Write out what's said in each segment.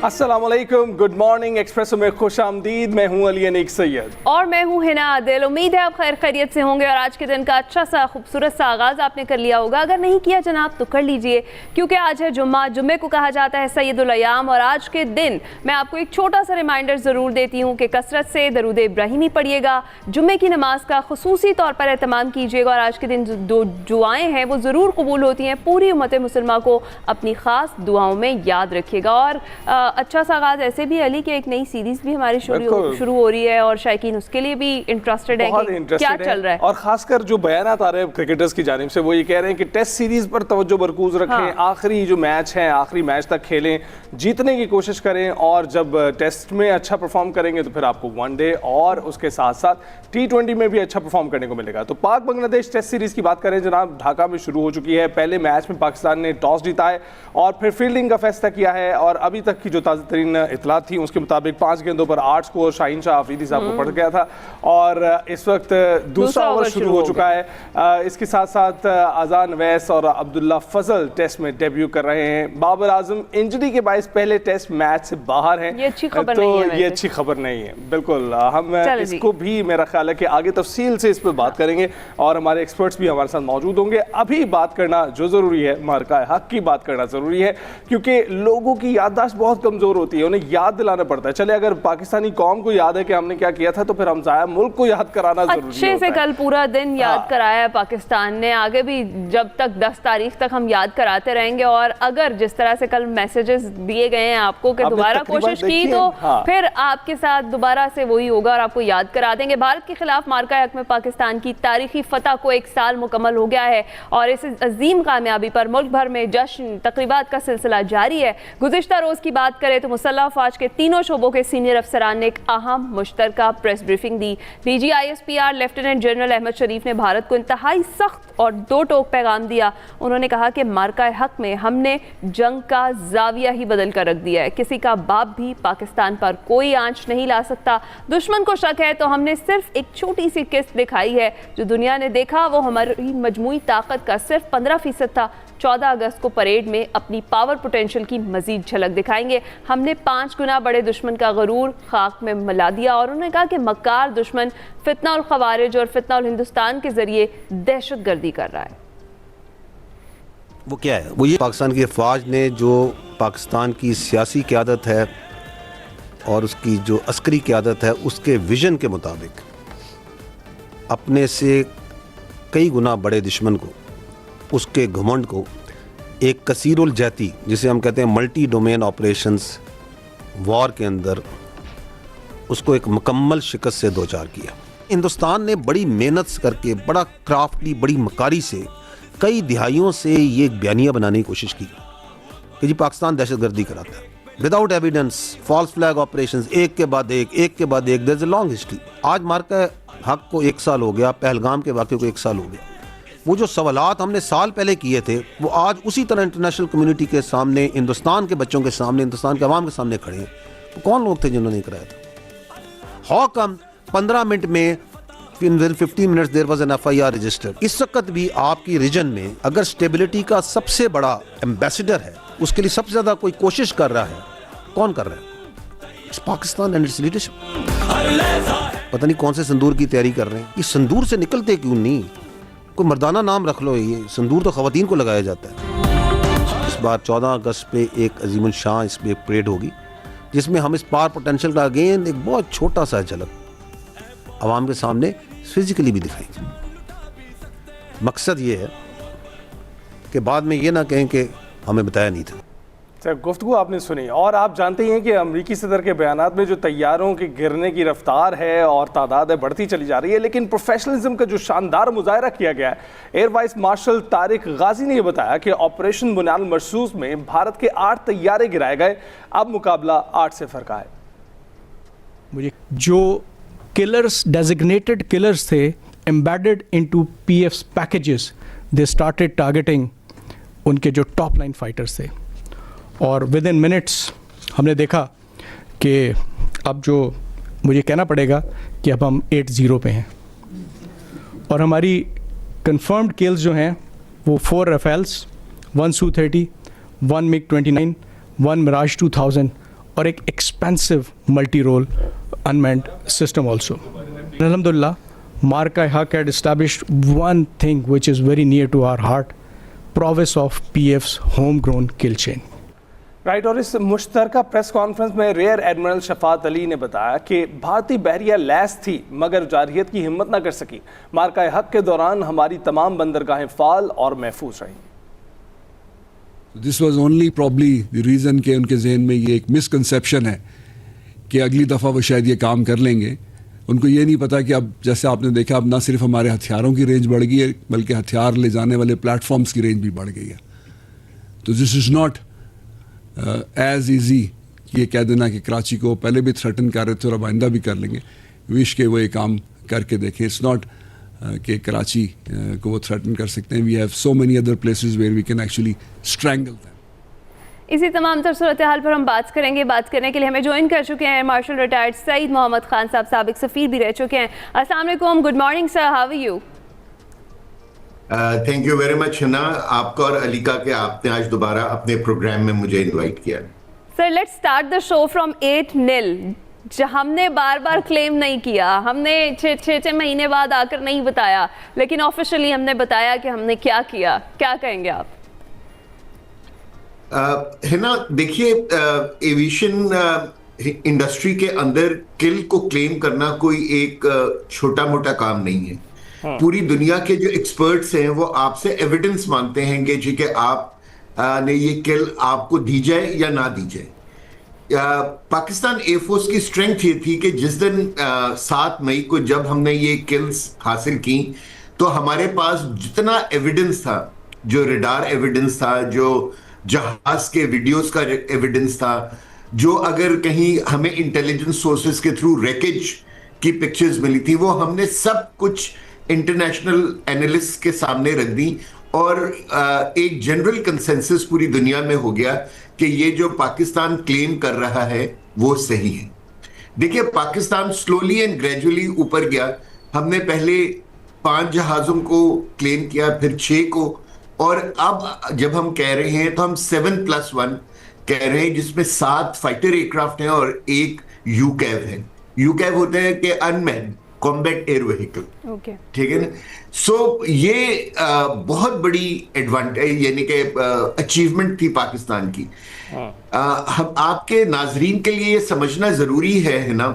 अस्सलामुअलैकुम, good morning. Espresso में खुश आमदीद। मैं हूँ अली अनीक सैयद और मैं हूँ हिना आदिल। उम्मीद है आप खैर खैरियत से होंगे और आज के दिन का अच्छा सा खूबसूरत सा आगाज़ आपने कर लिया होगा। अगर नहीं किया जनाब तो कर लीजिए, क्योंकि आज है जुम्मा। जुम्मे को कहा जाता है सैयदुल अय्याम। और आज के दिन मैं आपको एक छोटा सा रिमाइंडर ज़रूर देती हूँ कि कसरत से दरूद इब्राहिमी पढ़िएगा, जुम्मे की नमाज का खुसूसी तौर पर एहतमाम कीजिएगा और आज के दिन जो दुआएँ हैं वो ज़रूर कबूल होती हैं। पूरी उम्मत मुसलमान को अपनी ख़ास दुआओं में याद रखिएगा। और अच्छा सा आगाज़ ऐसे भी अली के एक नई सीरीज़ भी हमारी शुरू हो रही है और शायकीन उसके लिए भी इंटरेस्टेड है कि क्या चल रहा है। और खासकर जो बयानात आ रहे हैं क्रिकेटर्स की जानिब से वो ये कह रहे हैं कि टेस्ट सीरीज पर तवज्जो मरकूज रखें। हाँ। आखिरी जो मैच है आखिरी मैच तक खेलें, जीतने की कोशिश करें और जब टेस्ट में अच्छा परफॉर्म करेंगे तो फिर आपको वनडे और उसके साथ साथ T20 में भी अच्छा परफॉर्म करने को मिलेगा। तो पाक बांग्लादेश टेस्ट सीरीज की बात करें जनाब, ढाका में शुरू हो चुकी है। पहले मैच में पाकिस्तान ने टॉस जीता है और फिर फील्डिंग का फैसला किया है। और अभी तक की जो ताज़ा तरीन इतला थी उसके मुताबिक 5 गेंदों पर 8 स्कोर शाहीन शाह अफरीदी साहब को पड़ गया था और इस वक्त दूसरा ओवर शुरू हो चुका है। इसके साथ साथ अजान वैस और अब्दुल्ला फजल टेस्ट में डेब्यू कर रहे हैं। बाबर आजम इंजरी के बायस पहले टेस्ट मैच से बाहर हैं। ये अच्छी खबर तो नहीं है। ये अच्छी खबर नहीं है, बिल्कुल। हम इसको भी मेरा ख्याल है कि आगे तफसील से इस पर बात करेंगे और हमारे एक्सपर्ट्स भी हमारे साथ मौजूद होंगे। अभी बात करना जो ज़रूरी है, मार्का हक की बात करना ज़रूरी है, क्योंकि लोगों की याददाश्त बहुत कमज़ोर होती है, उन्हें याद दिलाना पड़ता है। चले अगर पाकिस्तानी कौम को याद है कि हमने क्या किया था तो फिर हम जाया मुल्क को याद कराना जरूरी अच्छे होता से है। कल पूरा दिन याद कराया है पाकिस्तान ने, आगे भी जब तक 10 तारीख तक हम याद कराते रहेंगे। और अगर जिस तरह से कल मैसेजेस दिए गए हैं आपको कि दोबारा कोशिश की तो फिर आपके साथ दोबारा से वही होगा और आपको याद करा देंगे। भारत के खिलाफ मार्का हक में पाकिस्तान की तारीखी फतह को 1 साल मुकम्मल हो गया है और इस अजीम कामयाबी पर मुल्क भर में जश्न तकरीबात का सिलसिला जारी है। गुज़िश्ता रोज़ की बात करें तो मुसल्लह अफ़वाज के तीनों शोबों के सीनियर अफसरान ने एक अहम मुश्तरका प्रेस ब्रीफिंग दी। DG ISPR lieutenant general Ahmed Sharif ने भारत को इंतहाई सख्त और दो टोक पैगाम दिया। उन्होंने कहा कि मार्का हक में हमने जंग का जाविया ही बदल कर रख दिया है। किसी का बाप भी पाकिस्तान पर कोई आंच नहीं ला सकता। दुश्मन को शक है तो हमने सिर्फ एक छोटी सी किस्त दिखाई है। जो दुनिया ने देखा वो हमारी मजमूई ताकत का सिर्फ 15% था। 14 अगस्त को परेड में अपनी पावर पोटेंशियल की मजीद झलक दिखाएंगे। हमने 5 गुना बड़े दुश्मन का गरूर खाक में मिला दिया। और उन्होंने कहा कि मक्कार दुश्मन फितना उल खवारिज और फितना उल हिंदुस्तान के जरिए दहशतगर्दी कर रहा है। वो क्या है? वो ये पाकिस्तान की अफवाज ने जो पाकिस्तान की सियासी क़यादत है और उसकी जो अस्करी क़यादत है उसके विजन के मुताबिक अपने से कई गुना बड़े दुश्मन को, उसके घमंड को एक कसीरुल जहती, जिसे हम कहते हैं मल्टी डोमेन ऑपरेशंस वॉर के अंदर, उसको एक मुकम्मल शिकस्त से दो चार किया। हिंदुस्तान ने बड़ी मेहनत करके, बड़ा क्राफ्टली, बड़ी मकारी से कई दिहाइयों से ये एक बयानिया बनाने की कोशिश की कि जी पाकिस्तान दहशतगर्दी कराता है without evidence, false flag operations, एक के बाद एक there is a long history. आज मार्का हक को 1 साल हो गया, पहलगाम के वाक़े को 1 साल हो गया। वो जो सवालात हमने साल पहले किए थे वो आज उसी तरह इंटरनेशनल कम्युनिटी के सामने, हिंदुस्तान के बच्चों के सामने, हिंदुस्तान के अवाम के सामने खड़े हैं। वो कौन लोग थे जिन्होंने कराया था? हाउ कम 15 मिनट में, with 15 minutes there was an FIR registered. इस वक्त भी आपकी रीजन में अगर स्टेबिलिटी का सबसे बड़ा एम्बेसडर है, उसके लिए सबसे ज़्यादा कोई कोशिश कर रहा है, कौन कर रहा है? It's Pakistan and it's leadership. पता नहीं कौन से संदूर की तैयारी कर रहे हैं। इस संदूर से निकलते क्यों नहीं? कोई मर्दाना नाम रख लो। ये संदूर तो ख़वातीन को लगाया जाता है। इस बार 14 अगस्त पे एक अजीमुल शान इस पर परेड होगी जिसमें हम इस पावर पोटेंशियल का अगेन एक बहुत छोटा सा झलक आवाम के सामने फिजिकली भी दिखाएंगे। मकसद ये है कि बाद में ये ना कहें कि हमें बताया नहीं था। गुफ्तगू आपने सुनी और आप जानते हैं कि अमरीकी सदर के बयानात में जो तैयारों के गिरने की रफ्तार है और तादाद है बढ़ती चली जा रही है, लेकिन प्रोफेशनलिज्म का जो शानदार मुजाहरा किया गया है। एयर वाइस मार्शल तारिक गाजी ने यह बताया कि ऑपरेशन बुनियाद मरसूस में भारत के 8 तैयारे गिराए गए। अब मुकाबला 8 से फर्क है। मुझे जो किलर्स, डेजिग्नेटेड किलर्स थे embedded into PF's packages, they started targeting उनके जो टॉप लाइन फाइटर्स थे। और विद इन मिनट्स हमने देखा कि अब जो मुझे कहना पड़ेगा कि अब हम 8-0 पे हैं और हमारी कंफर्म्ड किल्स जो हैं वो 4 राफेल्स, 1 Su-30, 1 MiG-29, 1 Mirage 2000 और एक expensive multi role unmanned system also. Alhamdulillah, Mark-i-Haq had established one thing which is very near to our heart, prowess of PF's homegrown kill chain. Right और इस मुश्तरका press conference में rear admiral Shafat Ali ने बताया कि भारतीय बहरिया lace थी मगर जारहियत की हिम्मत ना कर सकी. मार्का-ए-हक के दौरान हमारी तमाम बंदरगाहें फाल और महफूज रहीं. This was only probably the reason कि उनके जहन में ये एक मिसकंसेप्शन है कि अगली दफ़ा वो शायद ये काम कर लेंगे. उनको ये नहीं पता कि अब जैसे आपने देखा अब ना सिर्फ हमारे हथियारों की रेंज बढ़ गई है बल्कि हथियार ले जाने वाले प्लेटफॉर्म्स की रेंज भी बढ़ गई है. तो this is not as easy ये कह देना कि कराची को पहले भी थ्रेटन कर रहे थे और अब आइंदा भी कर लेंगे. विश के वो ये काम करके देखें. इट्स नॉट कि कराची को वो थ्रेटन कर सकते हैं. We have so many other places where we can actually strangle them. इसी तमाम तर सूरत हाल पर हम बात करेंगे. बात करने के लिए हमें ज्वाइन कर चुके हैं मार्शल रिटायर्ड सईद मोहम्मद खान साहब, साबिक सफ़ीर भी रह चुके हैं. अस्सलाम वालेकुम, good morning sir, how are you? Thank you very much Hina, आपका और अलीका के आपने आज दोबारा अपने प्रोग्राम में मुझे इनवाइट किया. Sir let's start the show from 8-0. हमने बार बार क्लेम नहीं किया, हमने 6 महीने बाद आकर नहीं बताया, लेकिन ऑफिशियली हमने बताया कि हमने क्या किया. क्या कहेंगे आप? है ना, देखिए एविएशन इंडस्ट्री के अंदर किल को क्लेम करना कोई एक छोटा मोटा काम नहीं है. पूरी दुनिया के जो एक्सपर्ट्स हैं वो आपसे एविडेंस मांगते हैं कि जी कि आप ने ये किल आपको दी जाए या ना दी जाए. पाकिस्तान एयरफोर्स की स्ट्रेंथ ये थी कि जिस दिन 7 मई को जब हमने ये किल्स हासिल की तो हमारे पास जितना एविडेंस था, जो रडार एविडेंस था, जो जहाज के वीडियोस का एविडेंस था, जो अगर कहीं हमें इंटेलिजेंस सोर्सेस के थ्रू रेकेज की पिक्चर्स मिली थी, वो हमने सब कुछ इंटरनेशनल एनालिस्ट के सामने रख दी और एक जनरल कंसेंसस पूरी दुनिया में हो गया कि ये जो पाकिस्तान क्लेम कर रहा है वो सही है. देखिए पाकिस्तान स्लोली एंड ग्रेजुअली ऊपर गया. हमने पहले 5 जहाजों को क्लेम किया, फिर 6 को, और अब जब हम कह रहे हैं तो हम 7+1 कह रहे हैं, जिसमें 7 फाइटर एयरक्राफ्ट हैं और 1 यूकैव है. यूकैव होते हैं कि अनमैन्ड कॉम्बैट एयर व्हीकल. ठीक है ना. सो ये बहुत बड़ी एडवांटेज यानी कि अचीवमेंट थी पाकिस्तान की. हम आपके नाजरीन के लिए ये समझना जरूरी है ना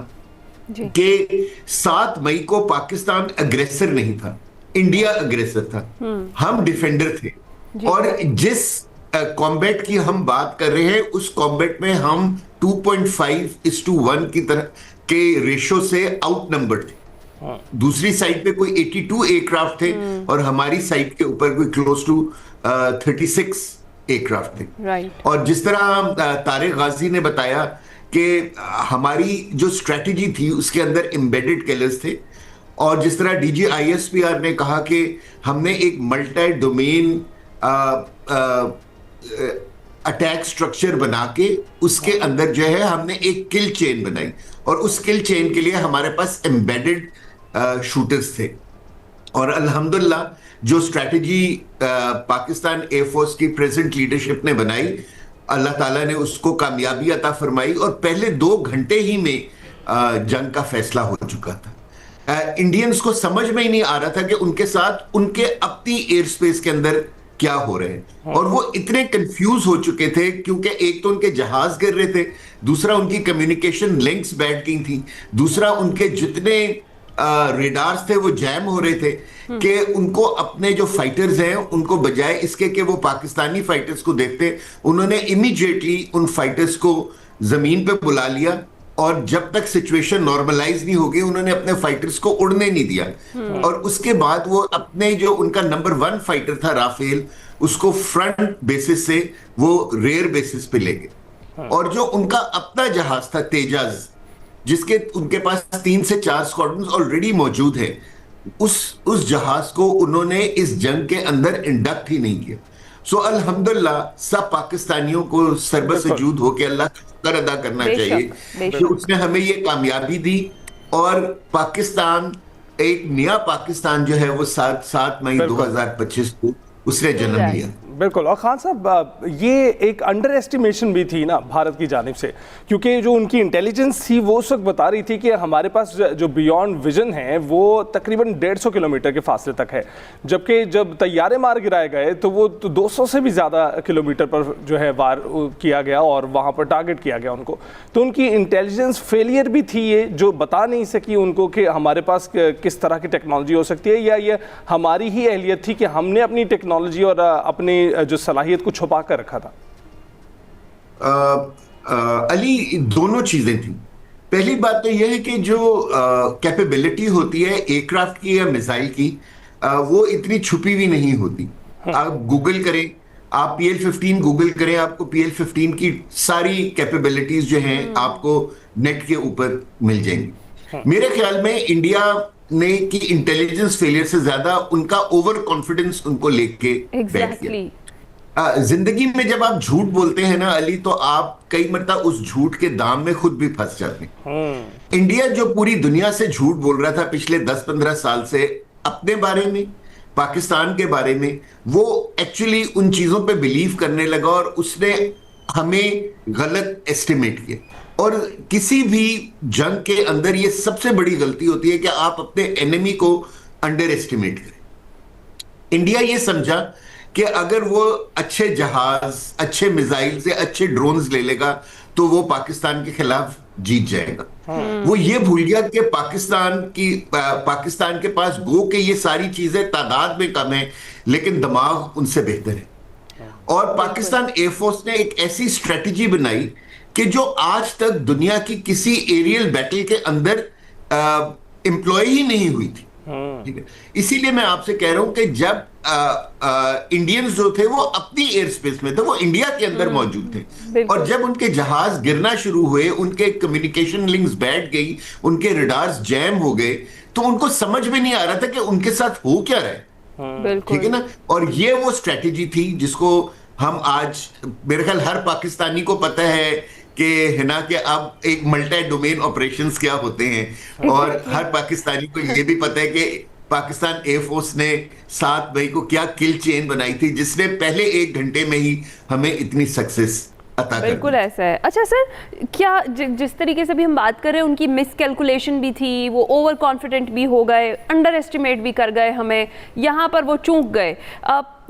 कि 7 मई को पाकिस्तान अग्रेसर नहीं था, इंडिया अग्रेसर था. हम डिफेंडर थे और जिस कॉम्बैट की हम बात कर रहे हैं उस कॉम्बैट में हम 2.5:1 की तरह के रेशो से आउट नंबर थे. दूसरी साइड पे कोई 82 एयरक्राफ्ट थे और हमारी साइड के ऊपर कोई क्लोज टू 36 एयरक्राफ्ट थे. और जिस तरह तारिक गाजी ने बताया कि हमारी जो स्ट्रेटजी थी उसके अंदर एम्बेडेड किलर्स थे, और जिस तरह DGISPR ने कहा कि हमने एक मल्टी डोमेन अटैक स्ट्रक्चर बना के उसके अंदर जो है हमने एक किल चेन बनाई, और उस किल चेन के लिए हमारे पास एम्बेडेड शूटर्स थे. और अल्हम्दुलिल्लाह जो स्ट्रैटेजी पाकिस्तान एयरफोर्स की प्रेजेंट लीडरशिप ने बनाई, अल्लाह ताला ने उसको कामयाबी अता फरमाई और पहले 2 घंटे ही में जंग का फैसला हो चुका था. इंडियंस को समझ में ही नहीं आ रहा था कि उनके साथ उनके अपनी एयर स्पेस के अंदर क्या हो रहे हैं, और वो इतने कंफ्यूज हो चुके थे क्योंकि एक तो उनके जहाज गिर रहे थे, दूसरा उनकी कम्युनिकेशन लिंक्स बैठ गई थी, दूसरा उनके जितने रेडार्स थे वो जैम हो रहे थे कि उनको अपने जो फाइटर्स हैं उनको बजाय इसके कि वो पाकिस्तानी फाइटर्स को देखते, उन्होंने इमीडिएटली उन फाइटर्स को जमीन पे बुला लिया, और जब तक सिचुएशन नॉर्मलाइज नहीं होगी उन्होंने अपने फाइटर्स को उड़ने नहीं दिया. और उसके बाद वो अपने जो उनका नंबर 1 फाइटर था राफेल, उसको फ्रंट बेसिस से वो रेयर बेसिस पे ले गए. और जो उनका अपना जहाज था तेजाज, जिसके उनके पास 3 से 4 स्क्वाड्रन्स ऑलरेडी मौजूद है, उस जहाज को उन्होंने इस जंग के अंदर इंडक्ट ही नहीं किया. सो अल्हम्दुलिल्लाह सब पाकिस्तानियों को सरबसजूद होकर अल्लाह का शुक्र अदा करना चाहिए कि उसने हमें ये कामयाबी दी, और पाकिस्तान एक नया पाकिस्तान जो है वो 7 मई 2025 को उसने जन्म लिया. बिल्कुल। और खान साहब, ये एक अंडर एस्टिमेशन भी थी ना भारत की जानिब से, क्योंकि जो उनकी इंटेलिजेंस थी वो उस वक्त बता रही थी कि हमारे पास जो बियॉन्ड विजन है वो तकरीबन 150 किलोमीटर के फासले तक है, जबकि जब तैयारे मार गिराए गए तो वो 200 से भी ज़्यादा किलोमीटर पर जो है वार किया गया और वहाँ पर टारगेट किया गया उनको। तो उनकी इंटेलिजेंस फेलियर भी थी ये, जो बता नहीं सकी उनको कि हमारे पास किस तरह की टेक्नोलॉजी हो सकती है, या ये हमारी ही अहलियत थी कि हमने अपनी टेक्नोलॉजी और अपनी जो सलाहियत को छुपा कर रखा था? अली, दोनों चीजें थी। पहली बात तो यह है कि जो कैपेबिलिटी होती है एयरक्राफ्ट की या मिसाइल की, वो इतनी छुपी हुई नहीं होती। आप गूगल करें, आप PL-15 गूगल करें, आपको PL-15 की सारी कैपेबिलिटीज जो हैं आपको नेट के ऊपर मिल जाएंगी। मेरे ख्याल में इंडिया ने की इंटेलिजेंस फेलियर से ज्यादा उनका ओवर कॉन्फिडेंस उनको लेके बैठ गया। जिंदगी में जब आप झूठ बोलते हैं ना अली, तो आप कई मरतबा उस झूठ के दाम में खुद भी फंस जाते हैं। इंडिया जो पूरी दुनिया से झूठ बोल रहा था पिछले 10-15 साल से अपने बारे में, पाकिस्तान के बारे में, वो एक्चुअली उन चीजों पे बिलीव करने लगा और उसने हमें गलत एस्टिमेट किया। और किसी भी जंग के अंदर ये सबसे बड़ी गलती होती है कि आप अपने एनिमी को अंडर एस्टिमेट करें। इंडिया ये समझा कि अगर वो अच्छे जहाज, अच्छे मिसाइल से अच्छे ड्रोन्स ले लेगा तो वो पाकिस्तान के खिलाफ जीत जाएगा। वो ये भूल गया कि पाकिस्तान के पास गो के ये सारी चीजें तादाद में कम है, लेकिन दिमाग उनसे बेहतर है। और पाकिस्तान एयरफोर्स ने एक ऐसी स्ट्रेटजी बनाई कि जो आज तक दुनिया की किसी एरियल बैटल के अंदर एम्प्लॉय ही नहीं हुई थी। ठीक है, इसीलिए मैं आपसे कह रहा हूं कि जब इंडियंस जो थे वो अपनी एयर स्पेस में थे, वो इंडिया के अंदर मौजूद थे, और जब उनके जहाज गिरना शुरू हुए, उनके कम्युनिकेशन लिंक्स बैठ गई, उनके रडार्स जैम हो गए, तो उनको समझ में नहीं आ रहा था कि उनके साथ हो क्या रहा है। ठीक है ना। और ये वो स्ट्रेटेजी थी जिसको हम आज, मेरे ख्याल हर पाकिस्तानी को पता है कि है ना कि अब एक मल्टी डोमेन ऑपरेशंस क्या होते हैं, और हर पाकिस्तानी को ये भी पता है कि पाकिस्तान एयरफोर्स ने 7 मई को क्या किल चेन बनाई थी, जिसने पहले 1 घंटे में ही हमें इतनी सक्सेस अता कर दी। बिल्कुल ऐसा है। अच्छा सर, क्या जिस तरीके से भी हम बात कर रहे हैं, उनकी मिस कैलकुलेशन भी थी, वो ओवर कॉन्फिडेंट भी हो गए, अंडर एस्टिमेट भी कर गए, हमें यहाँ पर वो चूक गए।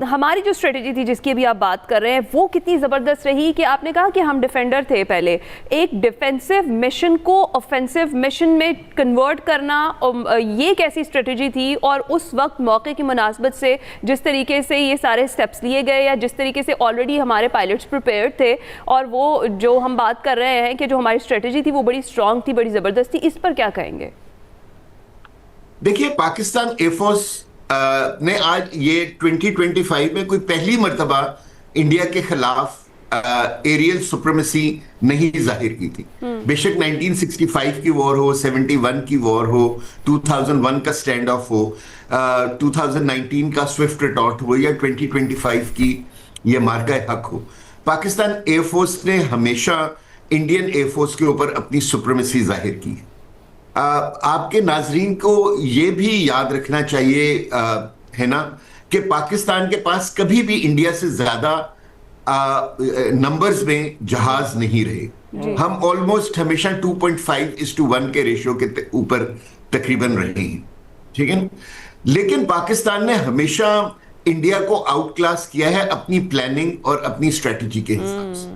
हमारी जो स्ट्रेटेजी थी जिसकी अभी आप बात कर रहे हैं, वो कितनी ज़बरदस्त रही कि आपने कहा कि हम डिफेंडर थे पहले, एक डिफेंसिव मिशन को ऑफेंसिव मिशन में कन्वर्ट करना, ये कैसी स्ट्रेटेजी थी? और उस वक्त मौके की मुनासबत से जिस तरीके से ये सारे स्टेप्स लिए गए, या जिस तरीके से ऑलरेडी हमारे पायलट्स प्रिपेयर्ड थे, और वो जो हम बात कर रहे हैं कि जो हमारी स्ट्रेटेजी थी वो बड़ी स्ट्रांग थी, बड़ी ज़बरदस्त थी, इस पर क्या कहेंगे? देखिए, पाकिस्तान एयरफोर्स ने आज ये 2025 में कोई पहली मर्तबा इंडिया के खिलाफ एरियल सुप्रीमेसी नहीं जाहिर की थी। बेशक 1965 की वॉर हो, 71 की वॉर हो, 2001 का स्टैंड ऑफ हो, 2019 का स्विफ्ट रिटॉर्ट हो, या 2025 की ये मार्का हक हो, पाकिस्तान एयरफोर्स ने हमेशा इंडियन एयरफोर्स के ऊपर अपनी सुप्रीमेसी जाहिर की है। आपके नाजरीन को ये भी याद रखना चाहिए है ना कि पाकिस्तान के पास कभी भी इंडिया से ज्यादा नंबर्स में जहाज नहीं रहे। हम ऑलमोस्ट हमेशा 2.5:1 के रेशियो के ऊपर तकरीबन रहे हैं। ठीक है, लेकिन पाकिस्तान ने हमेशा इंडिया को आउट क्लास किया है अपनी प्लानिंग और अपनी स्ट्रेटजी के हिसाब से।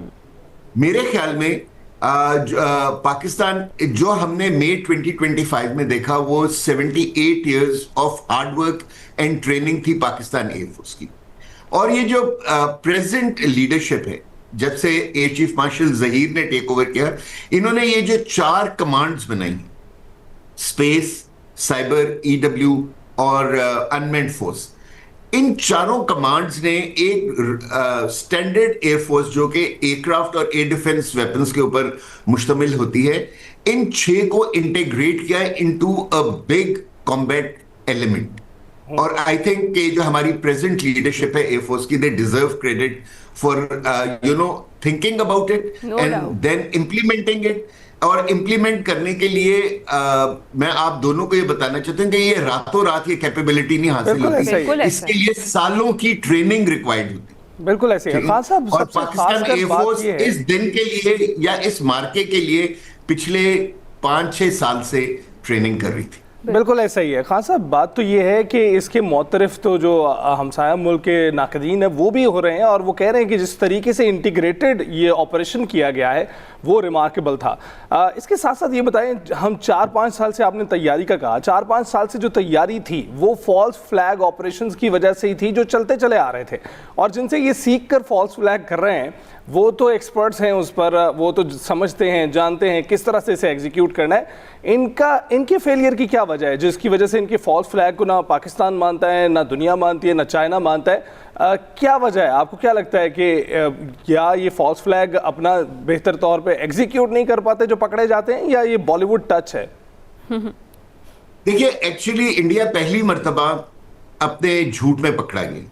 मेरे ख्याल में पाकिस्तान जो हमने मई 2025 में देखा, वो 78 years of hard work and training थी पाकिस्तान एयरफोर्स की। और ये जो प्रेजेंट लीडरशिप है, जब से एयर चीफ मार्शल जहीर ने टेक ओवर किया, इन्होंने ये जो 4 कमांड्स बनाई, स्पेस, साइबर, EW और अनमेन्ड फोर्स, इन चारों कमांड्स ने एक स्टैंडर्ड एयरफोर्स जो कि एयरक्राफ्ट और एयर डिफेंस वेपन्स के ऊपर मुश्तमिल होती है, इन 6 को इंटीग्रेट किया into a big combat element. और आई थिंक कि जो हमारी प्रेजेंट लीडरशिप है एयरफोर्स की, they deserve credit for thinking about it and then implementing it. और इम्प्लीमेंट करने के लिए मैं आप दोनों को ये बताना चाहता हूं कि ये रातों रात ये कैपेबिलिटी नहीं हासिल होती, इसके लिए सालों की ट्रेनिंग रिक्वायर्ड होती। बिल्कुल ऐसे है खान साहब। और सबसे पाकिस्तान खासकर एयरफोर्स बात ये है इस दिन के लिए या इस मार्के के लिए पिछले 5-6 साल से ट्रेनिंग कर रही थी। बिल्कुल ऐसा ही है खान साहब। बात तो ये है कि इसके मुतरफ तो जो हमसाया मुल्क के नाकदीन है वो भी हो रहे हैं और वो कह रहे हैं कि जिस तरीके से इंटीग्रेटेड ये ऑपरेशन किया गया है वो रिमार्केबल था। इसके साथ साथ ये बताएं, हम 4-5 साल से, आपने तैयारी का कहा, 4-5 साल से जो तैयारी थी वो फॉल्स फ्लैग ऑपरेशंस की वजह से ही थी जो चलते चले आ रहे थे, और जिनसे ये सीख कर फॉल्स फ्लैग कर रहे हैं वो तो एक्सपर्ट्स हैं उस पर, वो तो समझते हैं, जानते हैं किस तरह से इसे एग्जीक्यूट करना है। इनके फेलियर की क्या वजह है जिसकी वजह से इनके फॉल्स फ्लैग को ना पाकिस्तान मानता है, ना दुनिया मानती है, ना चाइना मानता है? क्या वजह है? आपको क्या लगता है कि या ये फॉल्स फ्लैग अपना बेहतर तौर पे एग्जीक्यूट नहीं कर पाते जो पकड़े जाते हैं, या ये बॉलीवुड टच है? देखिए, एक्चुअली इंडिया पहली मर्तबा अपने झूठ में पकड़ा गया।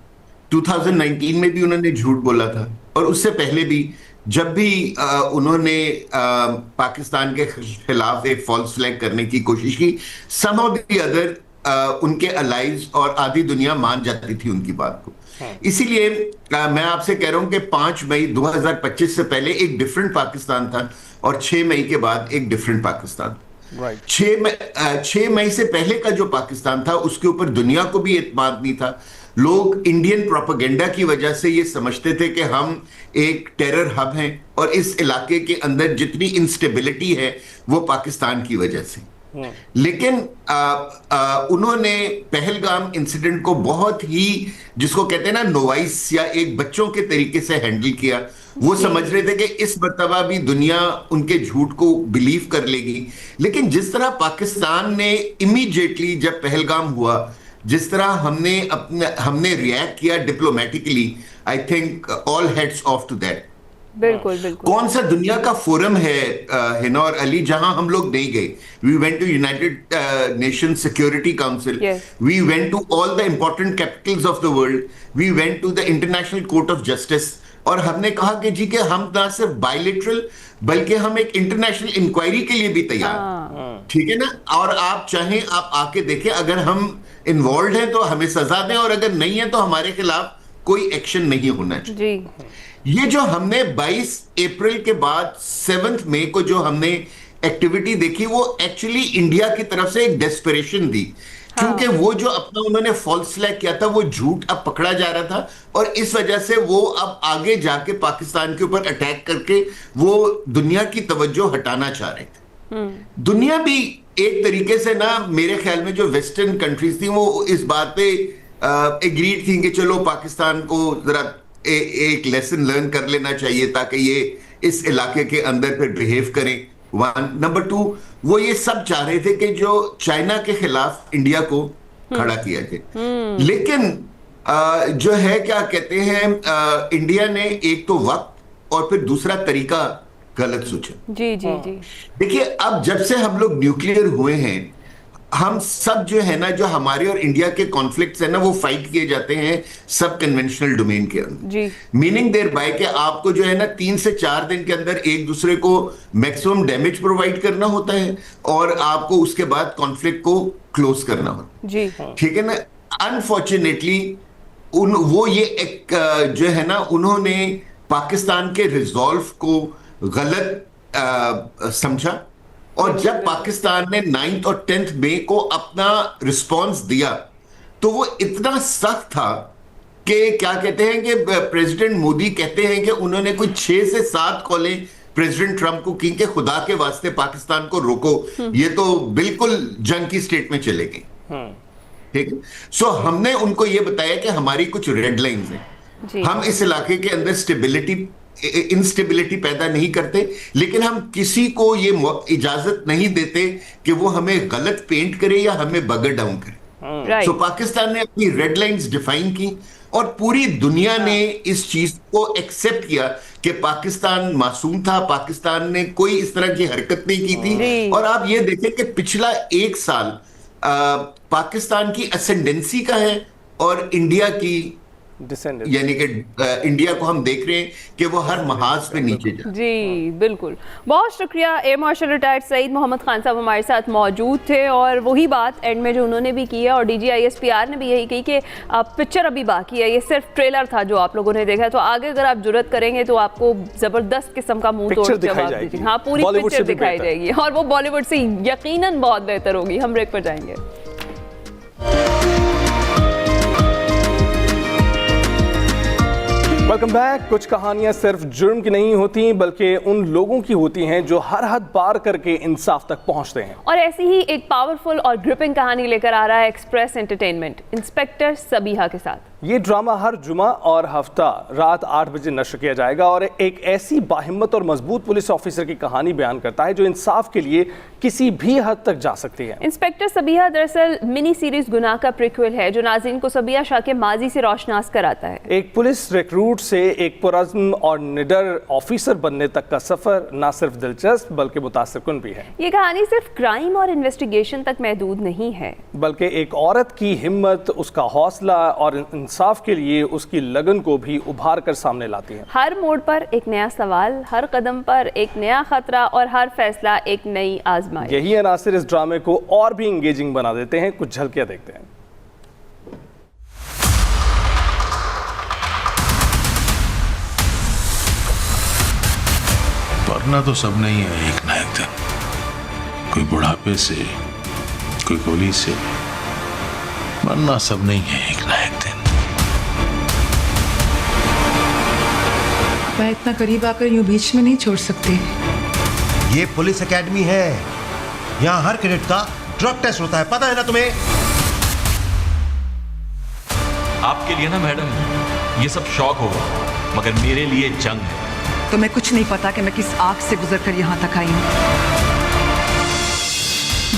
2019 में भी उन्होंने झूठ बोला था, और उससे पहले भी जब भी उन्होंने पाकिस्तान के खिलाफ एक फॉल्स फ्लैग करने की कोशिश की, समहाउ द अदर उनके अलाइज और आधी दुनिया मान जाती थी उनकी बात को। इसीलिए मैं आपसे कह रहा हूं कि 5 मई 2025 से पहले एक डिफरेंट पाकिस्तान था और 6 मई के बाद एक डिफरेंट पाकिस्तान। 6 मई से पहले का जो पाकिस्तान था उसके ऊपर दुनिया को भी एतमाद नहीं था। लोग इंडियन प्रोपेगेंडा की वजह से ये समझते थे कि हम एक टेरर हब हैं और इस इलाके के अंदर जितनी इंस्टेबिलिटी है वो पाकिस्तान की वजह से। लेकिन उन्होंने पहलगाम इंसिडेंट को बहुत ही, जिसको कहते हैं ना, नोवाइस या एक बच्चों के तरीके से हैंडल किया। वो समझ रहे थे कि इस मर्तबा भी दुनिया उनके झूठ को बिलीव कर लेगी। लेकिन जिस तरह पाकिस्तान ने इमीडिएटली जब पहलगाम हुआ, जिस तरह हमने रिएक्ट किया diplomatically, I think all hats off to that. बिल्कुल बिल्कुल। कौन सा दुनिया का फोरम है हिना और अली जहां हम लोग नहीं गए? We went to United Nation Security Council, we went to all the important capitals of the world, we went to the International Court of Justice, और हमने कहा कि जी कि हम ना सिर्फ बायलैटरल बल्कि हम एक इंटरनेशनल इंक्वायरी के लिए भी तैयार, ठीक है ना? और आप चाहें आप आके देखें, अगर हम इन्वॉल्व हैं तो हमें सजा दें, और अगर नहीं है तो हमारे खिलाफ कोई एक्शन नहीं होना चाहिए जी। ये जो हमने 22 अप्रैल के बाद 7 मई को जो हमने एक्टिविटी देखी, वो एक्चुअली इंडिया की तरफ से एक डेस्परेशन दी, क्योंकि वो जो अपना उन्होंने फॉल्स फ्लैग किया था वो झूठ अब पकड़ा जा रहा था, और इस वजह से वो अब आगे जाके पाकिस्तान के ऊपर अटैक करके वो दुनिया की तवज्जो हटाना चाह रहे थे। दुनिया भी एक तरीके से ना, मेरे ख्याल में जो वेस्टर्न कंट्रीज थी वो इस बात पे एग्रीड थी कि चलो पाकिस्तान को जरा एक लेसन लर्न कर लेना चाहिए ताकि ये इस इलाके के अंदर फिर बिहेव करें। 1 नंबर 2, वो ये सब चाह रहे थे कि जो चाइना के खिलाफ इंडिया को खड़ा किया जाए। लेकिन जो है, क्या कहते हैं, इंडिया ने एक तो वक्त और फिर दूसरा तरीका गलत सोचा। जी जी जी। देखिए, अब जब से हम लोग न्यूक्लियर हुए हैं, हम सब जो है ना, जो हमारे और इंडिया के कॉन्फ्लिक्ट्स है ना, वो फाइट किए जाते हैं सब कन्वेंशनल डोमेन के अंदर। मीनिंग देयर बाय कि आपको जो है ना 3 से 4 दिन के अंदर एक दूसरे को मैक्सिमम डैमेज प्रोवाइड करना होता है और आपको उसके बाद कॉन्फ्लिक्ट को क्लोज करना होता है, ठीक है ना? अनफॉर्चुनेटली वो ये एक जो है ना, उन्होंने पाकिस्तान के रिजॉल्व को गलत समझा, और जब पाकिस्तान ने 9 और 10 मई को अपना रिस्पॉन्स दिया तो वो इतना सख्त था कि क्या कहते हैं कि प्रेसिडेंट मोदी कहते हैं कि उन्होंने कोई 6 से 7 कॉलें प्रेसिडेंट ट्रंप को की कि खुदा के वास्ते पाकिस्तान को रोको, ये तो बिल्कुल जंग की स्टेट में चले गए, ठीक है? सो हमने उनको ये बताया कि हमारी कुछ रेड लाइंस हैं, हम इस इलाके के अंदर इंस्टेबिलिटी पैदा नहीं करते, लेकिन हम किसी को ये इजाजत नहीं देते कि वो हमें गलत पेंट करे या हमें बगर डाउन करे। सो पाकिस्तान ने अपनी रेड लाइंस डिफाइन की और पूरी दुनिया ने इस चीज को एक्सेप्ट किया कि पाकिस्तान मासूम था, पाकिस्तान ने कोई इस तरह की हरकत नहीं की थी। और आप ये देखें कि पिछला 1 साल पाकिस्तान की असेंडेंसी का है और इंडिया की यानी कि इंडिया को हम देख रहे हैं कि वो हर महाज पे नीचे जा। जी बिल्कुल, बहुत शुक्रिया। Air marshal retired Saeed Mohammad Khan sahab हमारे साथ मौजूद थे और वही बात एंड में जो उन्होंने भी की है और DG ISPR ने भी यही कही कि पिक्चर अभी बाकी है, ये सिर्फ ट्रेलर था जो आप लोगों ने देखा है, तो आगे अगर आप जुर्रत करेंगे तो आपको जबरदस्त किस्म का मुंह तोड़ जवाब दीजिए। हाँ, पूरी पिक्चर दिखाई जाएगी और वो बॉलीवुड से यकीनन बहुत बेहतर होगी। हम ब्रेक पर जाएंगे। Welcome back. कुछ कहानियां सिर्फ जुर्म की नहीं होती बल्कि उन लोगों की होती हैं जो हर हद पार करके इंसाफ तक पहुंचते हैं। और ऐसी ही एक पावरफुल और ग्रिपिंग कहानी लेकर आ रहा है एक्सप्रेस एंटरटेनमेंट इंस्पेक्टर सबीहा के साथ। ये ड्रामा हर जुमा और हफ्ता रात 8 बजे नश्र किया जाएगा और एक ऐसी बाहिम्मत और मजबूत पुलिस ऑफिसर की कहानी बयान करता है जो इंसाफ के लिए किसी भी हद तक जा सकती है। इंस्पेक्टर सबीहा दरअसल मिनी सीरीज गुनाह का प्रीक्वल है जो नाज़रीन को सबीहा शाह के माजी से रोशनास कराता है। एक पुलिस रिक्रूट से एक पुरअज़्म और निडर ऑफिसर बनने तक का सफर न सिर्फ दिलचस्प बल्कि मुतासिरकुन भी है। ये कहानी सिर्फ क्राइम और इन्वेस्टिगेशन तक महदूद नहीं है बल्कि एक औरत की हिम्मत, उसका हौसला और इंसाफ के लिए उसकी लगन को भी उभार कर सामने लाती है। हर मोड़ पर एक नया सवाल, हर कदम पर एक नया खतरा और हर फैसला एक नई आजमाइश। यही अनासिर इस ड्रामे को और भी इंगेजिंग बना देते हैं। कुछ झलकियां देखते हैं। मरना तो सबने ही है एक ना एक दिन, कोई बुढ़ापे से, कोई गोली से, मरना सबने ही है एक ना एक दिन। मैं इतना करीब आकर यूं बीच में नहीं छोड़ सकती। ये पुलिस एकेडमी है, यहाँ हर कैडेट का ड्रग टेस्ट होता है, पता है ना तुम्हें? आपके लिए ना मैडम ये सब शौक होगा मगर मेरे लिए जंग है। तुम्हें कुछ नहीं पता कि मैं किस आग से गुजरकर यहाँ तक आई हूँ।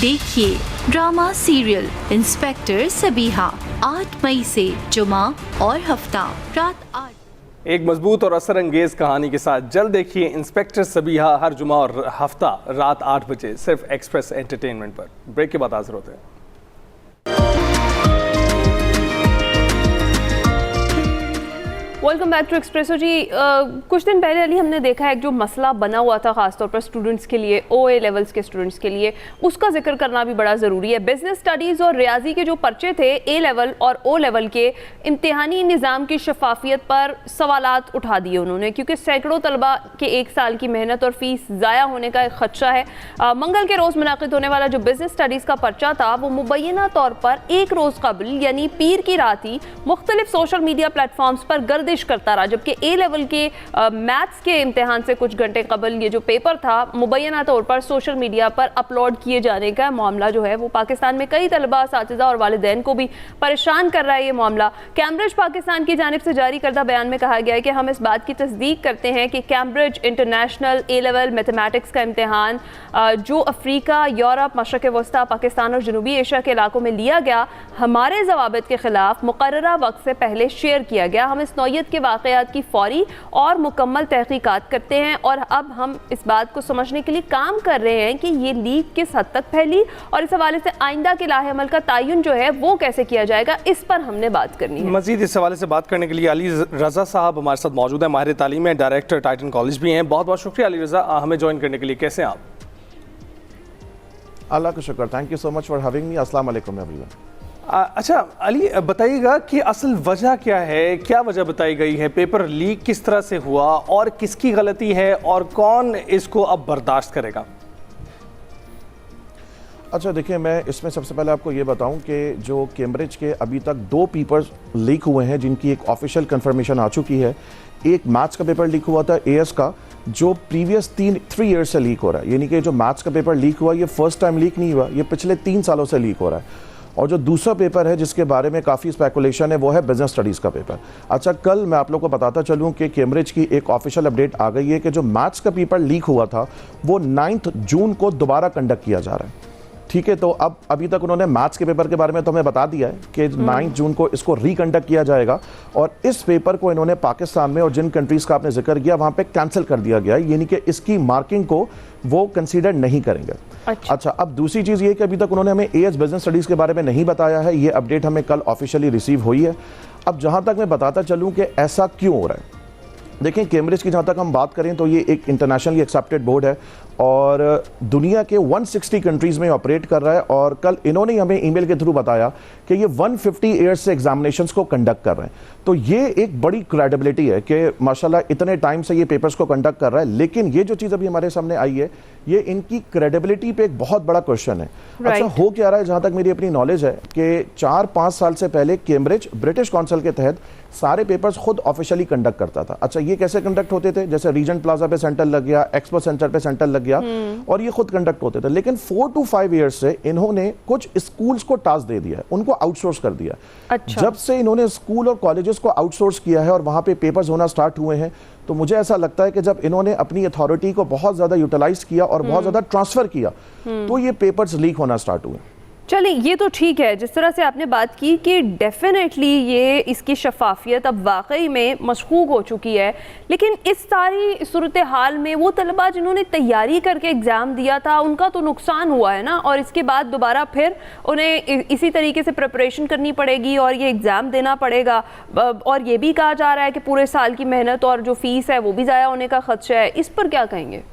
देखिए ड्रामा सीरियल इंस्पेक्टर सबीहा 8 मई से जुमा और हफ्ता रात 8। एक मजबूत और असर अंगेज कहानी के साथ जल्द देखिए इंस्पेक्टर सबीहा हर जुमा और हफ्ता रात 8 बजे सिर्फ एक्सप्रेस एंटरटेनमेंट पर। ब्रेक के बाद हाजिर होते हैं। वेलकम बैक टू एक्सप्रेसो जी। कुछ दिन पहले अली हमने देखा है जो मसला बना हुआ था खासतौर पर स्टूडेंट्स के लिए, OA लेवल्स के स्टूडेंट्स के लिए, उसका जिक्र करना भी बड़ा ज़रूरी है। बिजनेस स्टडीज़ और रियाजी के जो पर्चे थे A लेवल और O लेवल के, इम्तिहानी निज़ाम की शफाफियत पर सवालात उठा दिए उन्होंने क्योंकि सैकड़ों तलबा के 1 साल की मेहनत और फीस ज़ाया होने का एक खदशा है। मंगल के रोज़ मुनाकिद होने वाला जो बिजनेस स्टडीज़ का पर्चा था वो मुबैना तौर पर एक रोज़ कबल यानी पीर की रात ही मुख्तलिफ सोशल मीडिया प्लेटफॉर्म्स पर गर्दिश करता रहा, जबकि A लेवल के मैथ्स के इम्तिहान से कुछ घंटे कबल ये जो पेपर था मुबैना तौर पर सोशल मीडिया पर अपलोड किए जाने का मामला जो है वो पाकिस्तान में कई तलबा, असातिज़ा और वालिदैन को भी परेशान कर रहा है। ये मामला कैम्ब्रिज पाकिस्तान की जानिब से जारी करदा बयान में कहा गया है कि हम इस बात की तस्दीक करते हैं कि Cambridge international A level mathematics का इम्तिहान जो अफ्रीका, यूरोप, मशरक़ वस्ता, पाकिस्तान और जनूबी एशिया के इलाकों में लिया गया, हमारे ज़वाबित के खिलाफ मुकर्ररा वक्त से पहले शेयर किया गया। हम इस नौयत के वाक़यात की फौरी और मुकम्मल तहकीकात करते हैं और अब हम इस बात को समझने के लिए काम कर रहे हैं कि ये लीक किस हद तक फैली और इस हवाले से आइंदा के लाहे अमल का तयन जो है वो कैसे किया जाएगा, इस पर हमने बात करनी है। मजीद इस हवाले से बात करने के लिए अली रज़ा साहब हमारे साथ मौजूद है, माहिर तालीम है, डायरेक्टर टाइटन कॉलेज भी हैं। बहुत बहुत शुक्रिया अली रज़ा हमें ज्वाइन करने के लिए। कैसे हैं आप? अल्लाह का शुक्र, thank you so much for having me. अस्सलाम वालेकुम एवरीवन। अच्छा अली बताइएगा कि असल वजह क्या है, क्या वजह बताई गई है, पेपर लीक किस तरह से हुआ और किसकी गलती है और कौन इसको अब बर्दाश्त करेगा? अच्छा देखिए, मैं इसमें सबसे पहले आपको ये बताऊं कि जो कैम्ब्रिज के अभी तक 2 पेपर्स लीक हुए हैं जिनकी एक ऑफिशियल कंफर्मेशन आ चुकी है। एक मैथ्स का पेपर लीक हुआ था AS का, जो प्रीवियस 3 ईयर्स से लीक हो रहा है, यानी कि जो मैथ्स का पेपर लीक हुआ ये फर्स्ट टाइम लीक नहीं हुआ, ये पिछले 3 सालों से लीक हो रहा है। और जो दूसरा पेपर है जिसके बारे में काफ़ी स्पेकुलेशन है वो है बिजनेस स्टडीज़ का पेपर। अच्छा, कल मैं आप लोग को बताता चलूँ कि कैम्ब्रिज की एक ऑफिशियल अपडेट आ गई है कि जो मैथ्स का पेपर लीक हुआ था वो 9 जून को दोबारा कंडक्ट किया जा रहा है। ठीक है, तो अब अभी तक उन्होंने मैथ्स के पेपर के बारे में तो हमें बता दिया है कि 9 जून को इसको रिकंडक्ट किया जाएगा और इस पेपर को इन्होंने पाकिस्तान में और जिन कंट्रीज़ का आपने जिक्र किया वहाँ पे कैंसिल कर दिया गया है, यानी कि इसकी मार्किंग को वो कंसीडर नहीं करेंगे। अच्छा, अब दूसरी चीज़ ये कि अभी तक उन्होंने हमें AS बिजनेस स्टडीज़ के बारे में नहीं बताया है, ये अपडेट हमें कल ऑफिशियली रिसीव हुई है। अब जहाँ तक मैं बताता चलूँ कि ऐसा क्यों हो रहा है, देखें कैम्ब्रिज की जहाँ तक हम बात करें तो ये एक इंटरनेशनली एक्सेप्टेड बोर्ड है और दुनिया के 160 कंट्रीज़ में ऑपरेट कर रहा है। और कल इन्होंने हमें ईमेल के थ्रू बताया कि ये 150 ईयर्स से एग्जामिनेशंस को कंडक्ट कर रहे हैं। तो ये एक बड़ी क्रेडिबिलिटी है कि माशाल्लाह इतने टाइम से ये पेपर्स को कंडक्ट कर रहा है। लेकिन ये जो चीज़ अभी हमारे सामने आई है, ये इनकी क्रेडिबिलिटी पे एक बहुत बड़ा क्वेश्चन है। अच्छा, हो क्या रहा है, जहाँ तक मेरी अपनी नॉलेज है कि 4-5 साल से पहले कैम्ब्रिज ब्रिटिश काउंसिल के तहत सारे पेपर्स खुद ऑफिशियली कंडक्ट करता था। अच्छा, ये कैसे कंडक्ट होते थे? जैसे रीजेंट प्लाजा पे सेंटर लग गया, एक्सपो सेंटर पे सेंटर लग गया और ये खुद कंडक्ट होते थे। लेकिन 4 to 5 ईयर्स से इन्होंने कुछ स्कूल्स को टास्क दे दिया है, उनको आउटसोर्स कर दिया। अच्छा। जब से इन्होंने स्कूल और कॉलेजेस को आउटसोर्स किया है और वहां पे पेपर्स होना स्टार्ट हुए हैं, तो मुझे ऐसा लगता है कि जब इन्होंने अपनी अथॉरिटी को बहुत ज्यादा यूटिलाइज किया और बहुत ज्यादा ट्रांसफर किया, तो ये पेपर्स लीक होना स्टार्ट हुए। चलिए, ये तो ठीक है जिस तरह से आपने बात की कि डेफिनेटली ये इसकी शफाफियत अब वाकई में मशकूक हो चुकी है। लेकिन इस सारी सूरत हाल में वो तलबा जिन्होंने तैयारी करके एग्ज़ाम दिया था उनका तो नुकसान हुआ है ना, और इसके बाद दोबारा फिर उन्हें इसी तरीके से प्रिपरेशन करनी पड़ेगी और ये एग्ज़ाम देना पड़ेगा। और ये भी कहा जा रहा है कि पूरे साल की मेहनत और जो फ़ीस है वो भी ज़ाया होने का खदशा है। इस पर क्या कहेंगे?